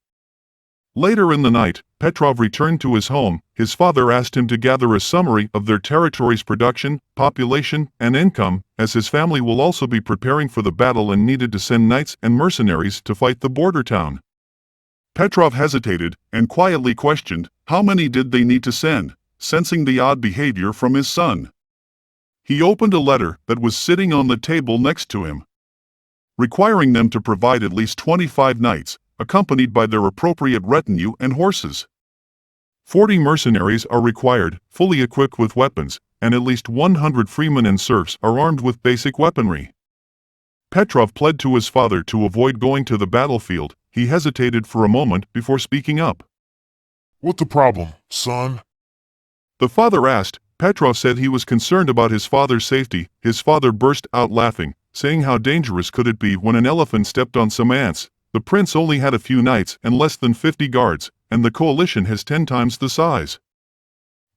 Later in the night, Petrov returned to his home. His father asked him to gather a summary of their territory's production, population, and income, as his family will also be preparing for the battle and needed to send knights and mercenaries to fight the border town. Petrov hesitated and quietly questioned, how many did they need to send, sensing the odd behavior from his son. He opened a letter that was sitting on the table next to him, requiring them to provide at least 25 knights, accompanied by their appropriate retinue and horses. 40 mercenaries are required, fully equipped with weapons, and at least 100 freemen and serfs are armed with basic weaponry. Petrov pled to his father to avoid going to the battlefield. He hesitated for a moment before speaking up. What the problem, son? The father asked. Petrov said he was concerned about his father's safety. His father burst out laughing, saying how dangerous could it be when an elephant stepped on some ants. The prince only had a few knights and less than 50 guards, and the coalition has 10 times the size.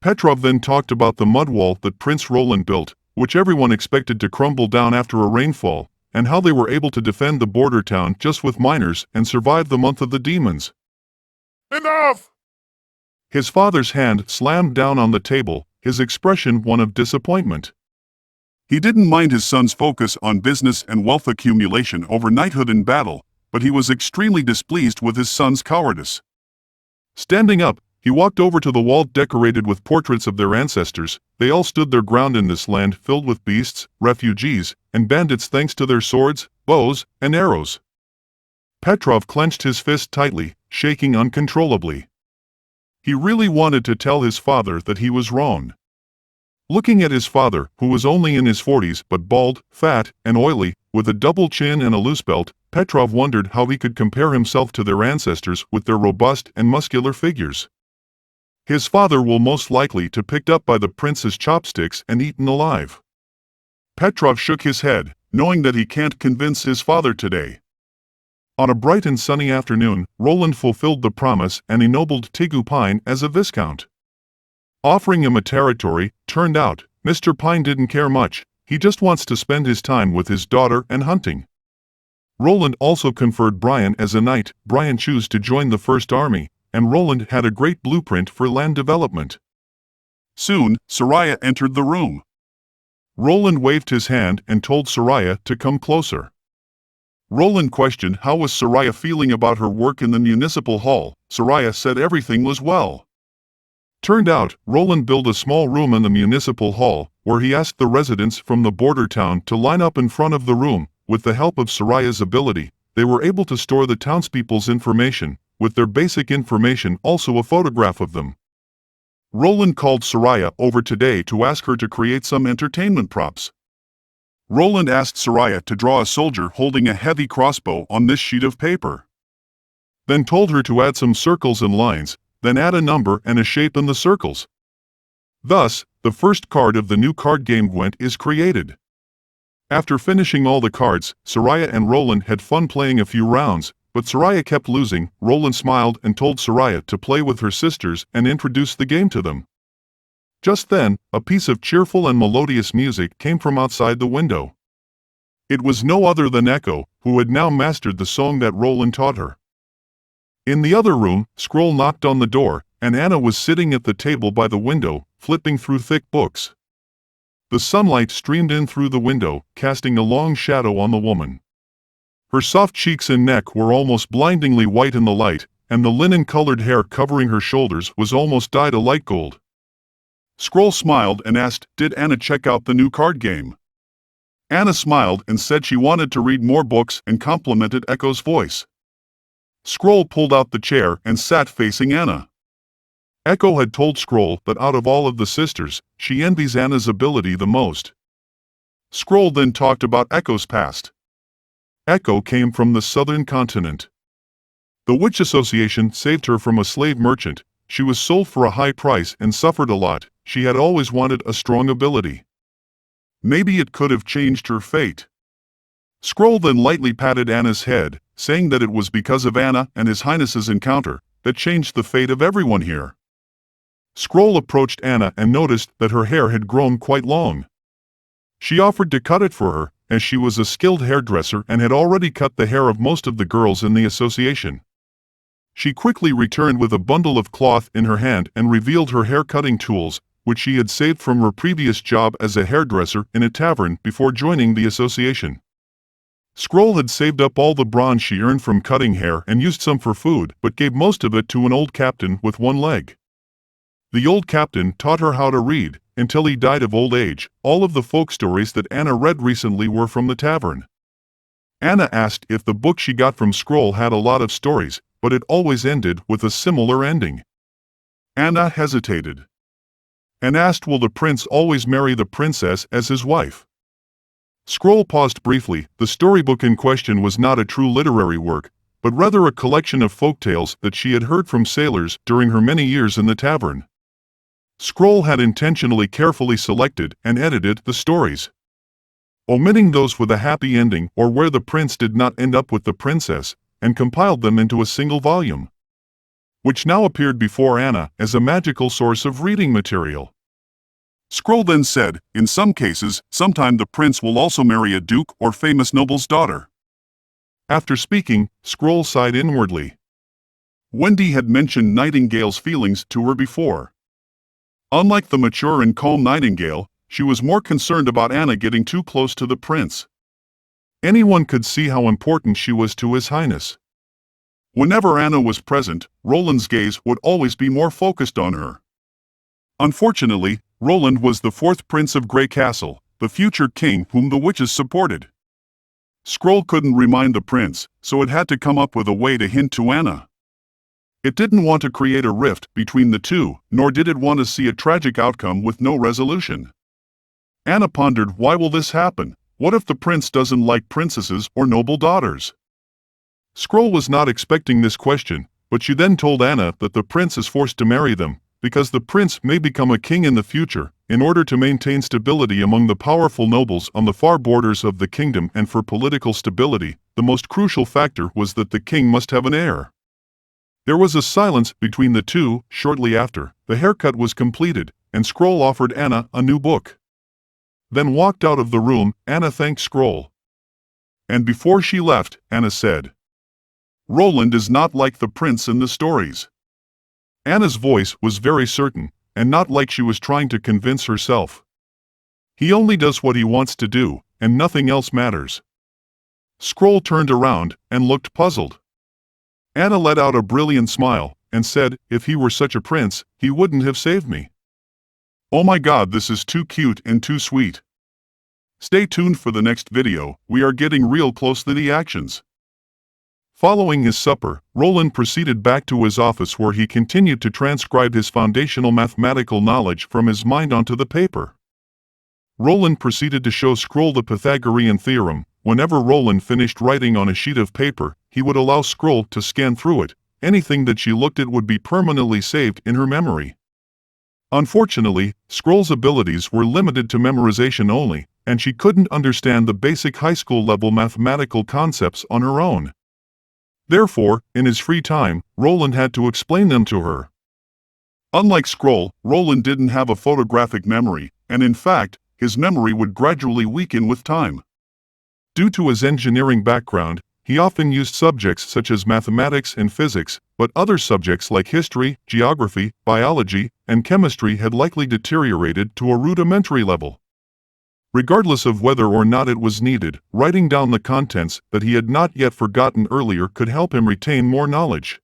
Petrov then talked about the mud wall that Prince Roland built, which everyone expected to crumble down after a rainfall, and how they were able to defend the border town just with miners and survive the month of the demons. Enough! His father's hand slammed down on the table, his expression one of disappointment. He didn't mind his son's focus on business and wealth accumulation over knighthood in battle, but he was extremely displeased with his son's cowardice. Standing up, he walked over to the wall decorated with portraits of their ancestors. They all stood their ground in this land filled with beasts, refugees, and bandits thanks to their swords, bows, and arrows. Petrov clenched his fist tightly, shaking uncontrollably. He really wanted to tell his father that he was wrong. Looking at his father, who was only in his 40s but bald, fat, and oily, with a double chin and a loose belt, Petrov wondered how he could compare himself to their ancestors with their robust and muscular figures. His father will most likely to picked up by the prince's chopsticks and eaten alive. Petrov shook his head, knowing that he can't convince his father today. On a bright and sunny afternoon, Roland fulfilled the promise and ennobled Tigu Pine as a viscount. Offering him a territory, turned out, Mr. Pine didn't care much. He just wants to spend his time with his daughter and hunting. Roland also conferred Brian as a knight. Brian chose to join the First Army, and Roland had a great blueprint for land development. Soon, Soraya entered the room. Roland waved his hand and told Soraya to come closer. Roland questioned how was Soraya feeling about her work in the municipal hall. Soraya said everything was well. Turned out, Roland built a small room in the municipal hall, where he asked the residents from the border town to line up in front of the room. With the help of Soraya's ability, they were able to store the townspeople's information, with their basic information also a photograph of them. Roland called Soraya over today to ask her to create some entertainment props. Roland asked Soraya to draw a soldier holding a heavy crossbow on this sheet of paper. Then told her to add some circles and lines, then add a number and a shape in the circles. Thus, the first card of the new card game Gwent is created. After finishing all the cards, Soraya and Roland had fun playing a few rounds, but Soraya kept losing. Roland smiled and told Soraya to play with her sisters and introduce the game to them. Just then, a piece of cheerful and melodious music came from outside the window. It was no other than Echo, who had now mastered the song that Roland taught her. In the other room, Scroll knocked on the door, and Anna was sitting at the table by the window, flipping through thick books. The sunlight streamed in through the window, casting a long shadow on the woman. Her soft cheeks and neck were almost blindingly white in the light, and the linen-colored hair covering her shoulders was almost dyed a light gold. Scroll smiled and asked, "Did Anna check out the new card game?" Anna smiled and said she wanted to read more books and complimented Echo's voice. Scroll pulled out the chair and sat facing Anna. Echo had told Scroll that out of all of the sisters, she envies Anna's ability the most. Scroll then talked about Echo's past. Echo came from the southern continent. The Witch Association saved her from a slave merchant. She was sold for a high price and suffered a lot. She had always wanted a strong ability. Maybe it could have changed her fate. Scroll then lightly patted Anna's head, saying that it was because of Anna and His Highness's encounter that changed the fate of everyone here. Scroll approached Anna and noticed that her hair had grown quite long. She offered to cut it for her, as she was a skilled hairdresser and had already cut the hair of most of the girls in the association. She quickly returned with a bundle of cloth in her hand and revealed her hair-cutting tools, which she had saved from her previous job as a hairdresser in a tavern before joining the association. Scroll had saved up all the bronze she earned from cutting hair and used some for food, but gave most of it to an old captain with one leg. The old captain taught her how to read, until he died of old age. All of the folk stories that Anna read recently were from the tavern. Anna asked if the book she got from Scroll had a lot of stories, but it always ended with a similar ending. Anna hesitated and asked, will the prince always marry the princess as his wife? Scroll paused briefly. The storybook in question was not a true literary work, but rather a collection of folk tales that she had heard from sailors during her many years in the tavern. Scroll had intentionally carefully selected and edited the stories, omitting those with a happy ending or where the prince did not end up with the princess, and compiled them into a single volume, which now appeared before Anna as a magical source of reading material. Scroll then said, in some cases, sometime the prince will also marry a duke or famous noble's daughter. After speaking, Scroll sighed inwardly. Wendy had mentioned Nightingale's feelings to her before. Unlike the mature and calm Nightingale, she was more concerned about Anna getting too close to the prince. Anyone could see how important she was to His Highness. Whenever Anna was present, Roland's gaze would always be more focused on her. Unfortunately, Roland was the fourth prince of Grey Castle, the future king whom the witches supported. Scroll couldn't remind the prince, so it had to come up with a way to hint to Anna. It didn't want to create a rift between the two, nor did it want to see a tragic outcome with no resolution. Anna pondered, why will this happen? What if the prince doesn't like princesses or noble daughters? Scroll was not expecting this question, but she then told Anna that the prince is forced to marry them, because the prince may become a king in the future, in order to maintain stability among the powerful nobles on the far borders of the kingdom. And for political stability, the most crucial factor was that the king must have an heir. There was a silence between the two. Shortly after, the haircut was completed, and Scroll offered Anna a new book. Then walked out of the room. Anna thanked Scroll. And before she left, Anna said, "Roland is not like the prince in the stories." Anna's voice was very certain, and not like she was trying to convince herself. He only does what he wants to do, and nothing else matters. Scroll turned around and looked puzzled. Anna let out a brilliant smile and said, "If he were such a prince, he wouldn't have saved me." Oh my God, this is too cute and too sweet. Stay tuned for the next video. We are getting real close to the actions. Following his supper, Roland proceeded back to his office where he continued to transcribe his foundational mathematical knowledge from his mind onto the paper. Roland proceeded to show Scroll the Pythagorean theorem. Whenever Roland finished writing on a sheet of paper, he would allow Scroll to scan through it. Anything that she looked at would be permanently saved in her memory. Unfortunately, Scroll's abilities were limited to memorization only, and she couldn't understand the basic high school level mathematical concepts on her own. Therefore, in his free time, Roland had to explain them to her. Unlike Scroll, Roland didn't have a photographic memory, and in fact, his memory would gradually weaken with time. Due to his engineering background, he often used subjects such as mathematics and physics, but other subjects like history, geography, biology, and chemistry had likely deteriorated to a rudimentary level. Regardless of whether or not it was needed, writing down the contents that he had not yet forgotten earlier could help him retain more knowledge.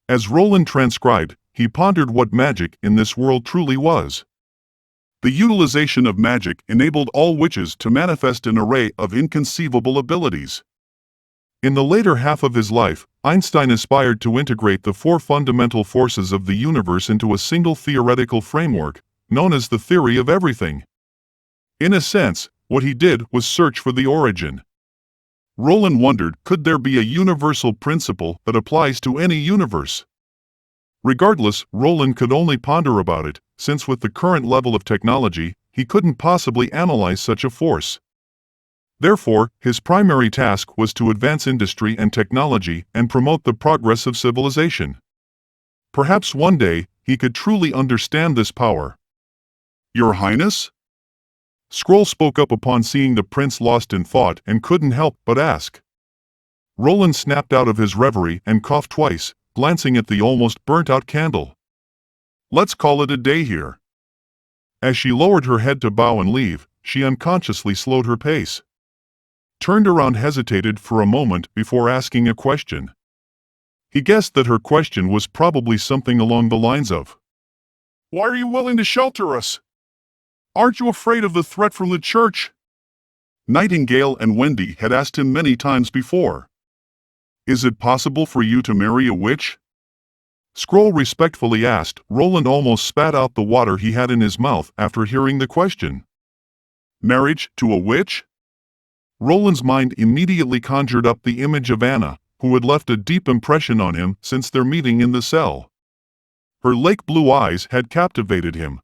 As Roland transcribed, he pondered what magic in this world truly was. The utilization of magic enabled all witches to manifest an array of inconceivable abilities. In the later half of his life, Einstein aspired to integrate the four fundamental forces of the universe into a single theoretical framework, known as the theory of everything. In a sense, what he did was search for the origin. Roland wondered, could there be a universal principle that applies to any universe? Regardless, Roland could only ponder about it, since with the current level of technology, he couldn't possibly analyze such a force. Therefore, his primary task was to advance industry and technology and promote the progress of civilization. Perhaps one day, he could truly understand this power. "Your Highness?" Scroll spoke up upon seeing the prince lost in thought and couldn't help but ask. Roland snapped out of his reverie and coughed twice, glancing at the almost burnt-out candle. "Let's call it a day here." As she lowered her head to bow and leave, she unconsciously slowed her pace. Turned around, hesitated for a moment before asking a question. He guessed that her question was probably something along the lines of, "Why are you willing to shelter us? Aren't you afraid of the threat from the church?" Nightingale and Wendy had asked him many times before. "Is it possible for you to marry a witch?" Scroll respectfully asked. Roland almost spat out the water he had in his mouth after hearing the question. "Marriage to a witch?" Roland's mind immediately conjured up the image of Anna, who had left a deep impression on him since their meeting in the cell. Her lake-blue eyes had captivated him.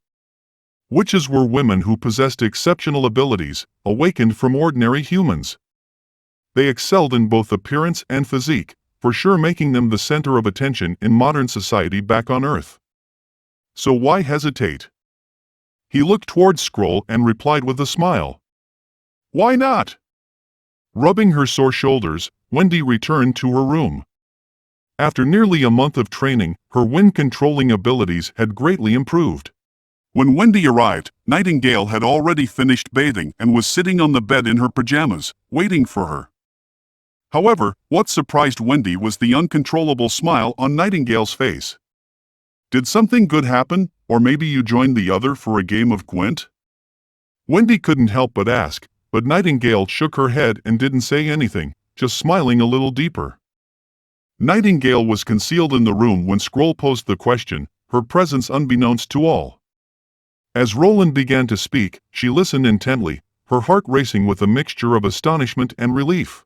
Witches were women who possessed exceptional abilities, awakened from ordinary humans. They excelled in both appearance and physique, for sure making them the center of attention in modern society back on Earth. So why hesitate? He looked towards Scroll and replied with a smile. Why not? Rubbing her sore shoulders, Wendy returned to her room. After nearly a month of training, her wind-controlling abilities had greatly improved. When Wendy arrived, Nightingale had already finished bathing and was sitting on the bed in her pajamas, waiting for her. However, what surprised Wendy was the uncontrollable smile on Nightingale's face. Did something good happen, or maybe you joined the other for a game of Gwent? Wendy couldn't help but ask, but Nightingale shook her head and didn't say anything, just smiling a little deeper. Nightingale was concealed in the room when Scroll posed the question, her presence unbeknownst to all. As Roland began to speak, she listened intently, her heart racing with a mixture of astonishment and relief.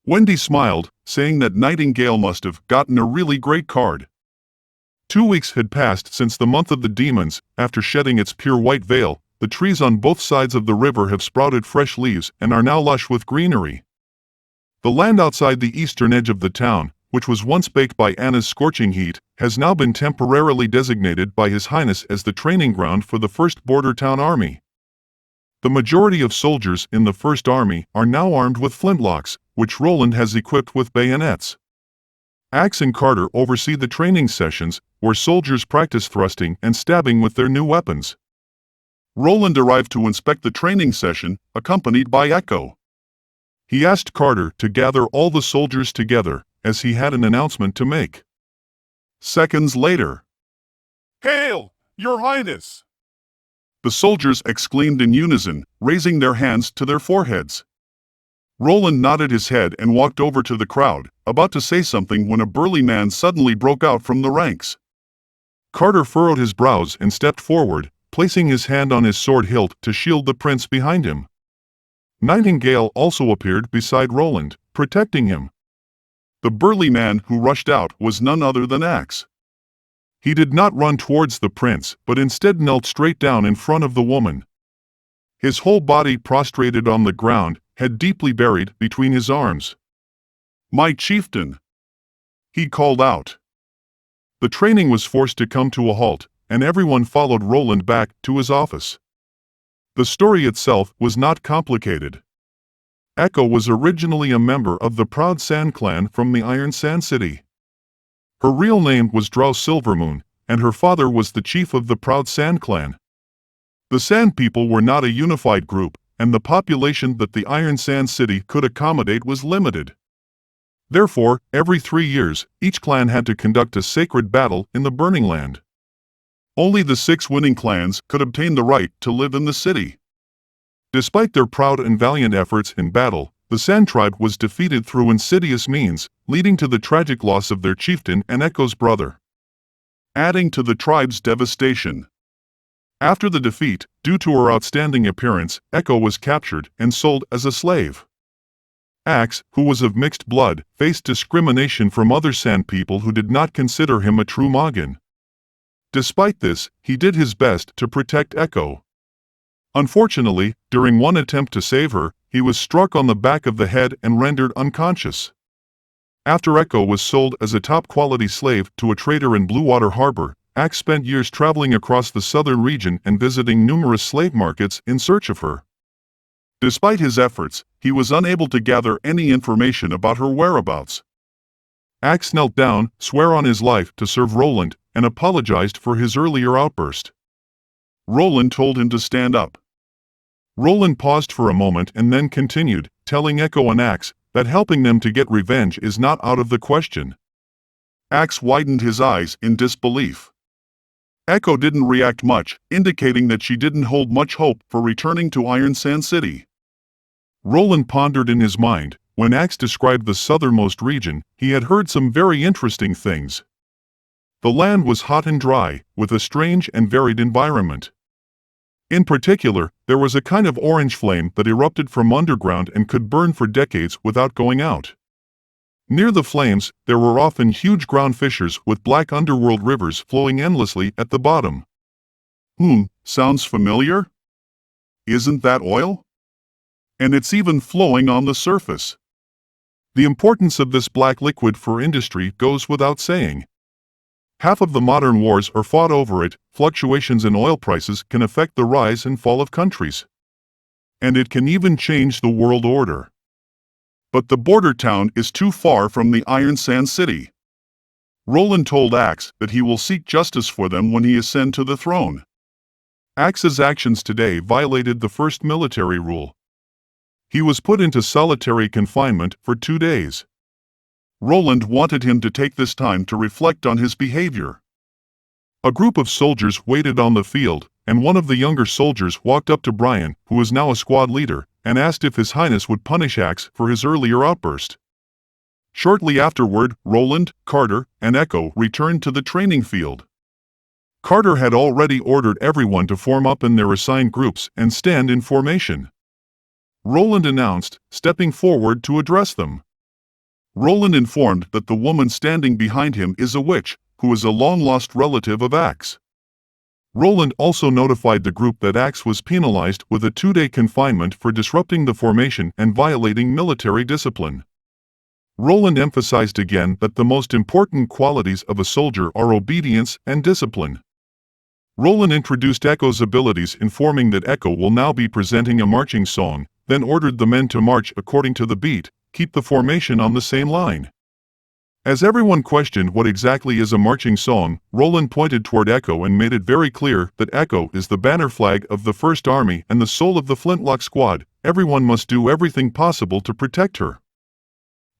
Wendy smiled, saying that Nightingale must have gotten a really great card. 2 weeks had passed since the month of the demons. After shedding its pure white veil, the trees on both sides of the river have sprouted fresh leaves and are now lush with greenery. The land outside the eastern edge of the town, which was once baked by Anna's scorching heat, has now been temporarily designated by His Highness as the training ground for the 1st Border Town Army. The majority of soldiers in the 1st Army are now armed with flintlocks, which Roland has equipped with bayonets. Axe and Carter oversee the training sessions, where soldiers practice thrusting and stabbing with their new weapons. Roland arrived to inspect the training session, accompanied by Echo. He asked Carter to gather all the soldiers together, as he had an announcement to make. Seconds later, Hail, Your Highness! the soldiers exclaimed in unison, raising their hands to their foreheads. Roland nodded his head and walked over to the crowd, about to say something when a burly man suddenly broke out from the ranks. Carter furrowed his brows and stepped forward, placing his hand on his sword hilt to shield the prince behind him. Nightingale also appeared beside Roland, protecting him. The burly man who rushed out was none other than Axe. He did not run towards the prince, but instead knelt straight down in front of the woman. His whole body prostrated on the ground, head deeply buried between his arms. "My chieftain!" he called out. The training was forced to come to a halt, and everyone followed Roland back to his office. The story itself was not complicated. Echo was originally a member of the Proud Sand clan from the Iron Sand City. Her real name was Drow Silvermoon, and her father was the chief of the Proud Sand clan. The Sand People were not a unified group, and the population that the Iron Sand City could accommodate was limited. Therefore, every 3 years, each clan had to conduct a sacred battle in the Burning Land. Only the 6 winning clans could obtain the right to live in the city. Despite their proud and valiant efforts in battle, the Sand Tribe was defeated through insidious means, leading to the tragic loss of their chieftain and Echo's brother. Adding to the tribe's devastation. After the defeat, due to her outstanding appearance, Echo was captured and sold as a slave. Axe, who was of mixed blood, faced discrimination from other Sand People who did not consider him a true Moggan. Despite this, he did his best to protect Echo. Unfortunately, during one attempt to save her, he was struck on the back of the head and rendered unconscious. After Echo was sold as a top-quality slave to a trader in Bluewater Harbor, Axe spent years traveling across the southern region and visiting numerous slave markets in search of her. Despite his efforts, he was unable to gather any information about her whereabouts. Axe knelt down, swore on his life to serve Roland, and apologized for his earlier outburst. Roland told him to stand up. Roland paused for a moment and then continued, telling Echo and Axe that helping them to get revenge is not out of the question. Axe widened his eyes in disbelief. Echo didn't react much, indicating that she didn't hold much hope for returning to Iron Sand City. Roland pondered in his mind. When Axe described the southernmost region, he had heard some very interesting things. The land was hot and dry, with a strange and varied environment. In particular, there was a kind of orange flame that erupted from underground and could burn for decades without going out. Near the flames, there were often huge ground fissures with black underworld rivers flowing endlessly at the bottom. Sounds familiar? Isn't that oil? And it's even flowing on the surface. The importance of this black liquid for industry goes without saying. Half of the modern wars are fought over it. Fluctuations in oil prices can affect the rise and fall of countries. And it can even change the world order. But the border town is too far from the Iron Sand City. Roland told Axe that he will seek justice for them when he ascends to the throne. Axe's actions today violated the first military rule. He was put into solitary confinement for 2 days. Roland wanted him to take this time to reflect on his behavior. A group of soldiers waited on the field, and one of the younger soldiers walked up to Brian, who was now a squad leader, and asked if His Highness would punish Axe for his earlier outburst. Shortly afterward, Roland, Carter, and Echo returned to the training field. Carter had already ordered everyone to form up in their assigned groups and stand in formation. Roland announced, stepping forward to address them. Roland informed that the woman standing behind him is a witch, who is a long-lost relative of Axe. Roland also notified the group that Axe was penalized with a 2-day confinement for disrupting the formation and violating military discipline. Roland emphasized again that the most important qualities of a soldier are obedience and discipline. Roland introduced Echo's abilities, informing that Echo will now be presenting a marching song, then ordered the men to march according to the beat, keep the formation on the same line. As everyone questioned what exactly is a marching song, Roland pointed toward Echo and made it very clear that Echo is the banner flag of the First Army and the soul of the Flintlock Squad. Everyone must do everything possible to protect her.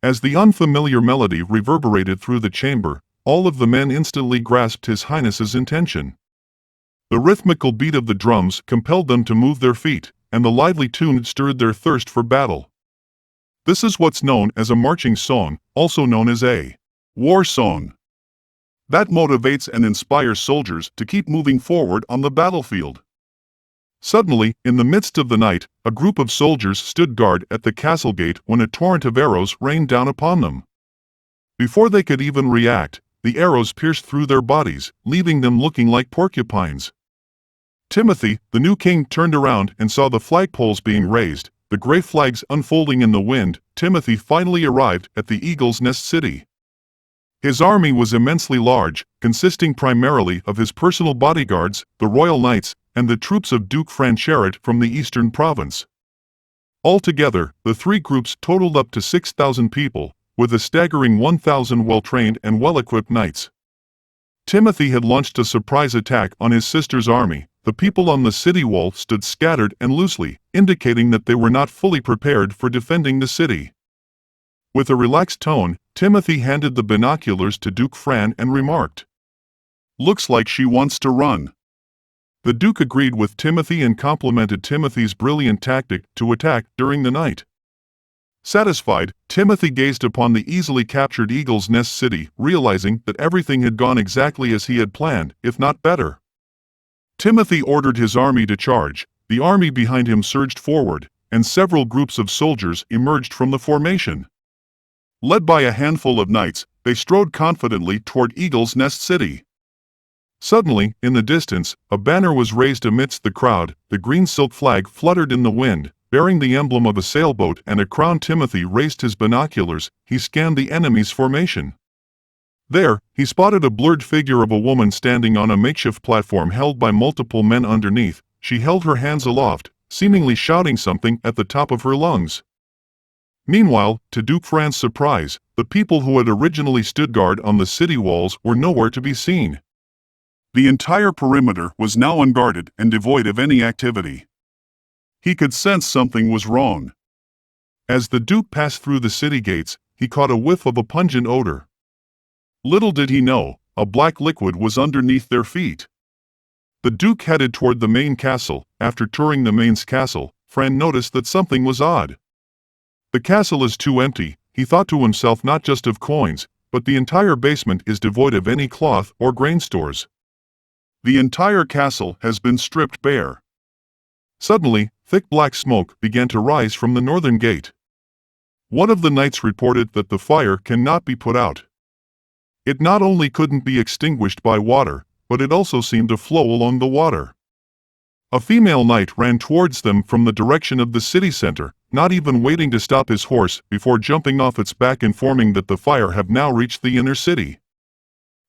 As the unfamiliar melody reverberated through the chamber, all of the men instantly grasped His Highness's intention. The rhythmical beat of the drums compelled them to move their feet, and the lively tune stirred their thirst for battle. This is what's known as a marching song, also known as a war song. That motivates and inspires soldiers to keep moving forward on the battlefield. Suddenly, in the midst of the night, a group of soldiers stood guard at the castle gate when a torrent of arrows rained down upon them. Before they could even react, the arrows pierced through their bodies, leaving them looking like porcupines. Timothy, the new king, turned around and saw the flagpoles being raised, the gray flags unfolding in the wind. Timothy finally arrived at the Eagle's Nest City. His army was immensely large, consisting primarily of his personal bodyguards, the royal knights, and the troops of Duke Francheret from the eastern province. Altogether, the 3 groups totaled up to 6,000 people, with a staggering 1,000 well-trained and well-equipped knights. Timothy had launched a surprise attack on his sister's army. The people on the city wall stood scattered and loosely, indicating that they were not fully prepared for defending the city. With a relaxed tone, Timothy handed the binoculars to Duke Fran and remarked, "Looks like she wants to run." The Duke agreed with Timothy and complimented Timothy's brilliant tactic to attack during the night. Satisfied, Timothy gazed upon the easily captured Eagle's Nest City, realizing that everything had gone exactly as he had planned, if not better. Timothy ordered his army to charge. The army behind him surged forward, and several groups of soldiers emerged from the formation. Led by a handful of knights, they strode confidently toward Eagle's Nest City. Suddenly, in the distance, a banner was raised amidst the crowd. The green silk flag fluttered in the wind, bearing the emblem of a sailboat and a crown. Timothy raised his binoculars. He scanned the enemy's formation. There, he spotted a blurred figure of a woman standing on a makeshift platform held by multiple men underneath. She held her hands aloft, seemingly shouting something at the top of her lungs. Meanwhile, to Duke Fran's surprise, the people who had originally stood guard on the city walls were nowhere to be seen. The entire perimeter was now unguarded and devoid of any activity. He could sense something was wrong. As the Duke passed through the city gates, he caught a whiff of a pungent odor. Little did he know, a black liquid was underneath their feet. The Duke headed toward the main castle. After touring the main castle, Fran noticed that something was odd. The castle is too empty, he thought to himself, not just of coins, but the entire basement is devoid of any cloth or grain stores. The entire castle has been stripped bare. Suddenly, thick black smoke began to rise from the northern gate. One of the knights reported that the fire cannot be put out. It not only couldn't be extinguished by water, but it also seemed to flow along the water. A female knight ran towards them from the direction of the city center, not even waiting to stop his horse before jumping off its back, informing that the fire had now reached the inner city.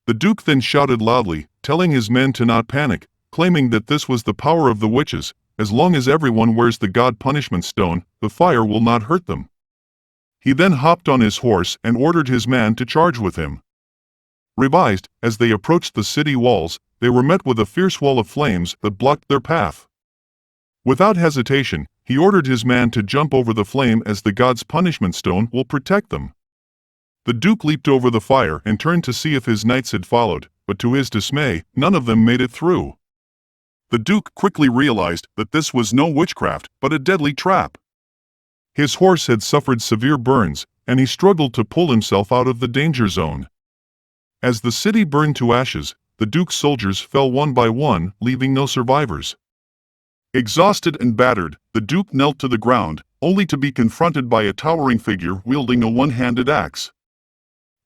The Duke then shouted loudly, telling his men to not panic, claiming that this was the power of the witches. As long as everyone wears the god punishment stone, the fire will not hurt them. He then hopped on his horse and ordered his man to charge with him. Revised, as they approached the city walls, they were met with a fierce wall of flames that blocked their path. Without hesitation, he ordered his man to jump over the flame, as the god's punishment stone will protect them. The Duke leaped over the fire and turned to see if his knights had followed, but to his dismay, none of them made it through. The Duke quickly realized that this was no witchcraft, but a deadly trap. His horse had suffered severe burns, and he struggled to pull himself out of the danger zone. As the city burned to ashes, the Duke's soldiers fell one by one, leaving no survivors. Exhausted and battered, the Duke knelt to the ground, only to be confronted by a towering figure wielding a one-handed axe.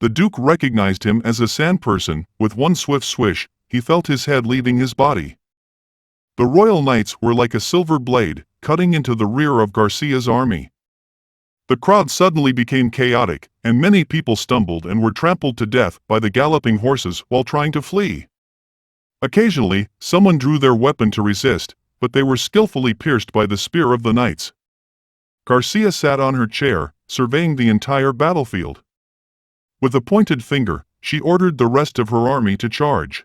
The Duke recognized him as a sand person. With one swift swish, he felt his head leaving his body. The royal knights were like a silver blade, cutting into the rear of Garcia's army. The crowd suddenly became chaotic, and many people stumbled and were trampled to death by the galloping horses while trying to flee. Occasionally, someone drew their weapon to resist, but they were skillfully pierced by the spear of the knights. Garcia sat on her chair, surveying the entire battlefield. With a pointed finger, she ordered the rest of her army to charge.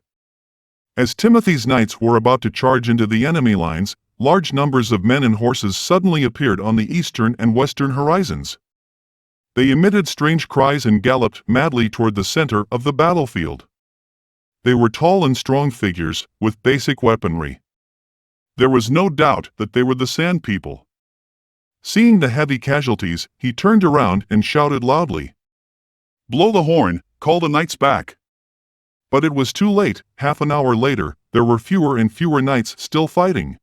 As Timothy's knights were about to charge into the enemy lines, large numbers of men and horses suddenly appeared on the eastern and western horizons. They emitted strange cries and galloped madly toward the center of the battlefield. They were tall and strong figures, with basic weaponry. There was no doubt that they were the Sand People. Seeing the heavy casualties, he turned around and shouted loudly, "Blow the horn, call the knights back." But it was too late. Half an hour later, there were fewer and fewer knights still fighting.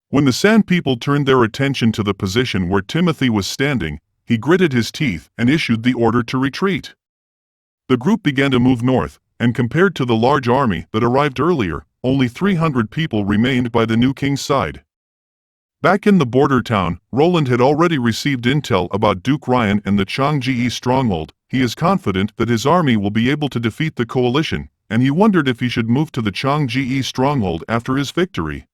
When the Sand People turned their attention to the position where Timothy was standing, he gritted his teeth and issued the order to retreat. The group began to move north, and compared to the large army that arrived earlier, only 300 people remained by the new king's side. Back in the border town, Roland had already received intel about Duke Ryan and the Changji stronghold. He is confident that his army will be able to defeat the coalition, and he wondered if he should move to the Changji stronghold after his victory.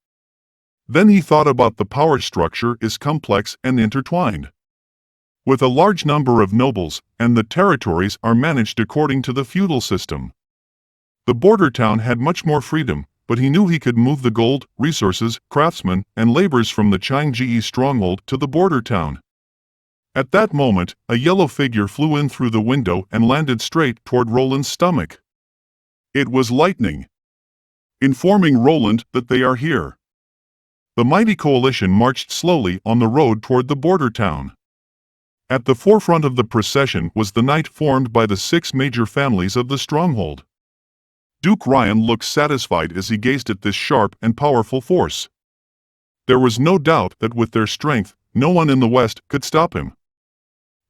Then he thought about the power structure is complex and intertwined. With a large number of nobles, and the territories are managed according to the feudal system. The border town had much more freedom, but he knew he could move the gold, resources, craftsmen, and laborers from the Changji stronghold to the border town. At that moment, a yellow figure flew in through the window and landed straight toward Roland's stomach. It was lightning, informing Roland that they are here. The mighty coalition marched slowly on the road toward the border town. At the forefront of the procession was the knight formed by the 6 major families of the stronghold. Duke Ryan looked satisfied as he gazed at this sharp and powerful force. There was no doubt that with their strength, no one in the West could stop him.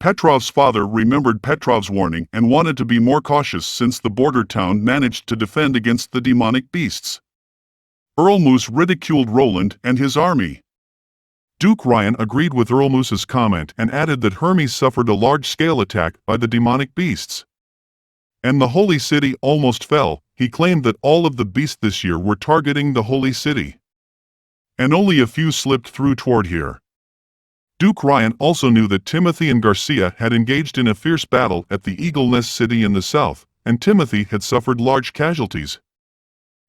Petrov's father remembered Petrov's warning and wanted to be more cautious since the border town managed to defend against the demonic beasts. Earl Moose ridiculed Roland and his army. Duke Ryan agreed with Earl Moose's comment and added that Hermes suffered a large-scale attack by the demonic beasts. And the holy city almost fell. He claimed that all of the beasts this year were targeting the holy city. And only a few slipped through toward here. Duke Ryan also knew that Timothy and Garcia had engaged in a fierce battle at the Eagle Nest City in the south, and Timothy had suffered large casualties.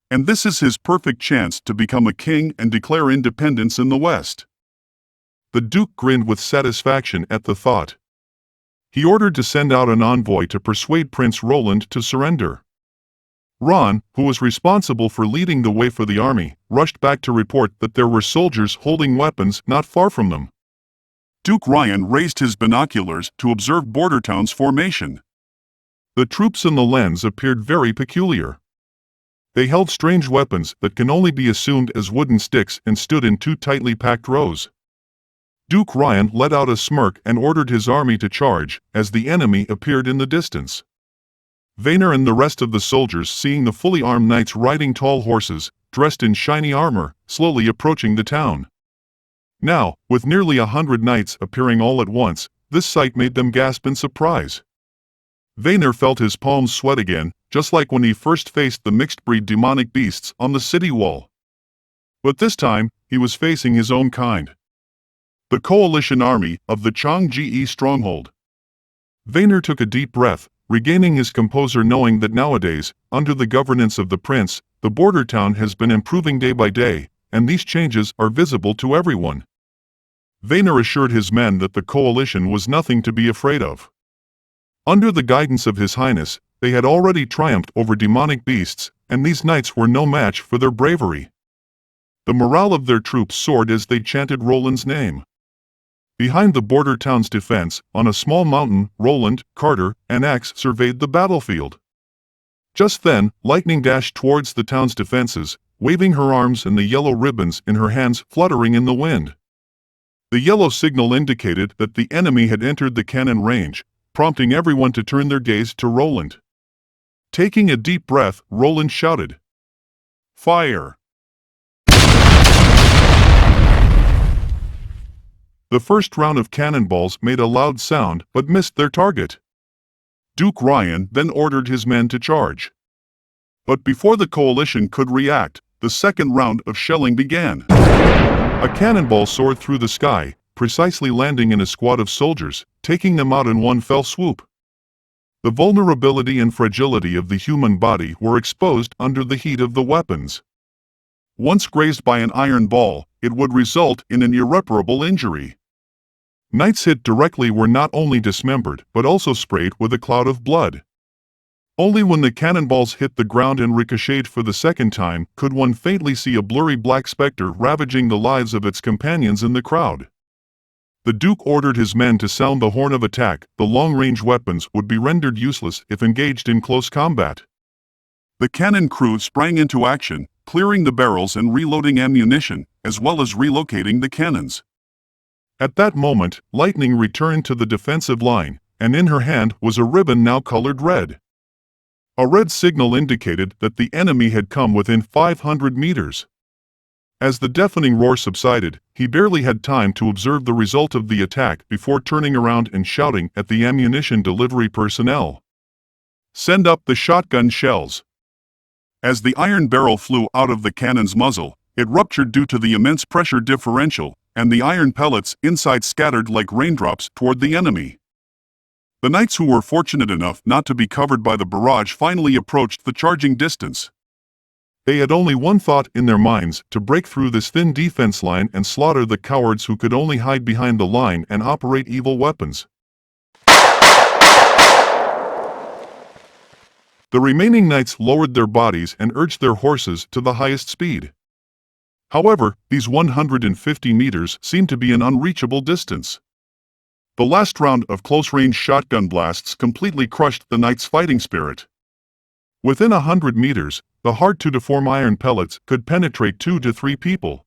And this is his perfect chance to become a king and declare independence in the West. The Duke grinned with satisfaction at the thought. He ordered to send out an envoy to persuade Prince Roland to surrender. Ron, who was responsible for leading the way for the army, rushed back to report that there were soldiers holding weapons not far from them. Duke Ryan raised his binoculars to observe border town's formation. The troops in the lens appeared very peculiar. They held strange weapons that can only be assumed as wooden sticks and stood in two tightly packed rows. Duke Ryan let out a smirk and ordered his army to charge as the enemy appeared in the distance. Vaynor and the rest of the soldiers, seeing the fully armed knights riding tall horses, dressed in shiny armor, slowly approaching the town. Now, with nearly 100 knights appearing all at once, this sight made them gasp in surprise. Vaynor felt his palms sweat again, just like when he first faced the mixed-breed demonic beasts on the city wall. But this time, he was facing his own kind. The coalition army of the Changji stronghold. Vaynor took a deep breath, regaining his composure, knowing that nowadays, under the governance of the prince, the border town has been improving day by day, and these changes are visible to everyone. Vaynor assured his men that the coalition was nothing to be afraid of. Under the guidance of His Highness, they had already triumphed over demonic beasts, and these knights were no match for their bravery. The morale of their troops soared as they chanted Roland's name. Behind the border town's defense, on a small mountain, Roland, Carter, and Axe surveyed the battlefield. Just then, Lightning dashed towards the town's defenses, waving her arms and the yellow ribbons in her hands fluttering in the wind. The yellow signal indicated that the enemy had entered the cannon range, prompting everyone to turn their gaze to Roland. Taking a deep breath, Roland shouted, "Fire!" The first round of cannonballs made a loud sound but missed their target. Duke Ryan then ordered his men to charge. But before the coalition could react, the second round of shelling began. A cannonball soared through the sky, precisely landing in a squad of soldiers, taking them out in one fell swoop. The vulnerability and fragility of the human body were exposed under the heat of the weapons. Once grazed by an iron ball, it would result in an irreparable injury. Knights hit directly were not only dismembered but also sprayed with a cloud of blood. Only when the cannonballs hit the ground and ricocheted for the second time could one faintly see a blurry black specter ravaging the lives of its companions in the crowd. The Duke ordered his men to sound the horn of attack. The long-range weapons would be rendered useless if engaged in close combat. The cannon crew sprang into action, clearing the barrels and reloading ammunition, as well as relocating the cannons. At that moment, Lightning returned to the defensive line, and in her hand was a ribbon now colored red. A red signal indicated that the enemy had come within 500 meters. As the deafening roar subsided, he barely had time to observe the result of the attack before turning around and shouting at the ammunition delivery personnel, "Send up the shotgun shells." As the iron barrel flew out of the cannon's muzzle, it ruptured due to the immense pressure differential, and the iron pellets inside scattered like raindrops toward the enemy. The knights who were fortunate enough not to be covered by the barrage finally approached the charging distance. They had only one thought in their minds: to break through this thin defense line and slaughter the cowards who could only hide behind the line and operate evil weapons. The remaining knights lowered their bodies and urged their horses to the highest speed. However, these 150 meters seemed to be an unreachable distance. The last round of close-range shotgun blasts completely crushed the knights' fighting spirit. Within 100 meters, the hard-to-deform iron pellets could penetrate 2 to 3 people.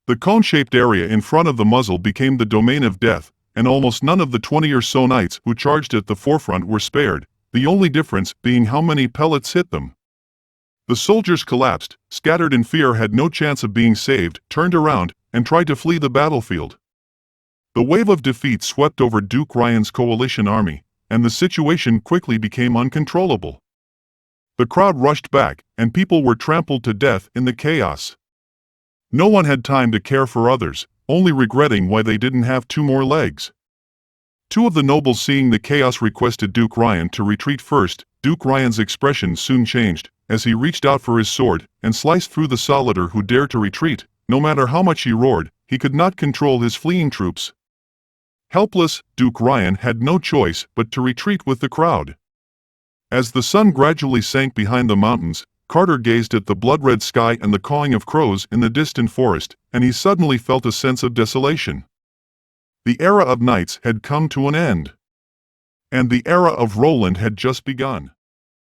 The cone-shaped area in front of the muzzle became the domain of death, and almost none of the 20 or so knights who charged at the forefront were spared, the only difference being how many pellets hit them. The soldiers collapsed, scattered in fear, had no chance of being saved, turned around, and tried to flee the battlefield. The wave of defeat swept over Duke Ryan's coalition army, and the situation quickly became uncontrollable. The crowd rushed back, and people were trampled to death in the chaos. No one had time to care for others, only regretting why they didn't have 2 more legs. 2 of the nobles, seeing the chaos, requested Duke Ryan to retreat first. Duke Ryan's expression soon changed, as he reached out for his sword and sliced through the soldier who dared to retreat. No matter how much he roared, he could not control his fleeing troops. Helpless, Duke Ryan had no choice but to retreat with the crowd. As the sun gradually sank behind the mountains, Carter gazed at the blood-red sky and the cawing of crows in the distant forest, and he suddenly felt a sense of desolation. The era of knights had come to an end. And the era of Roland had just begun.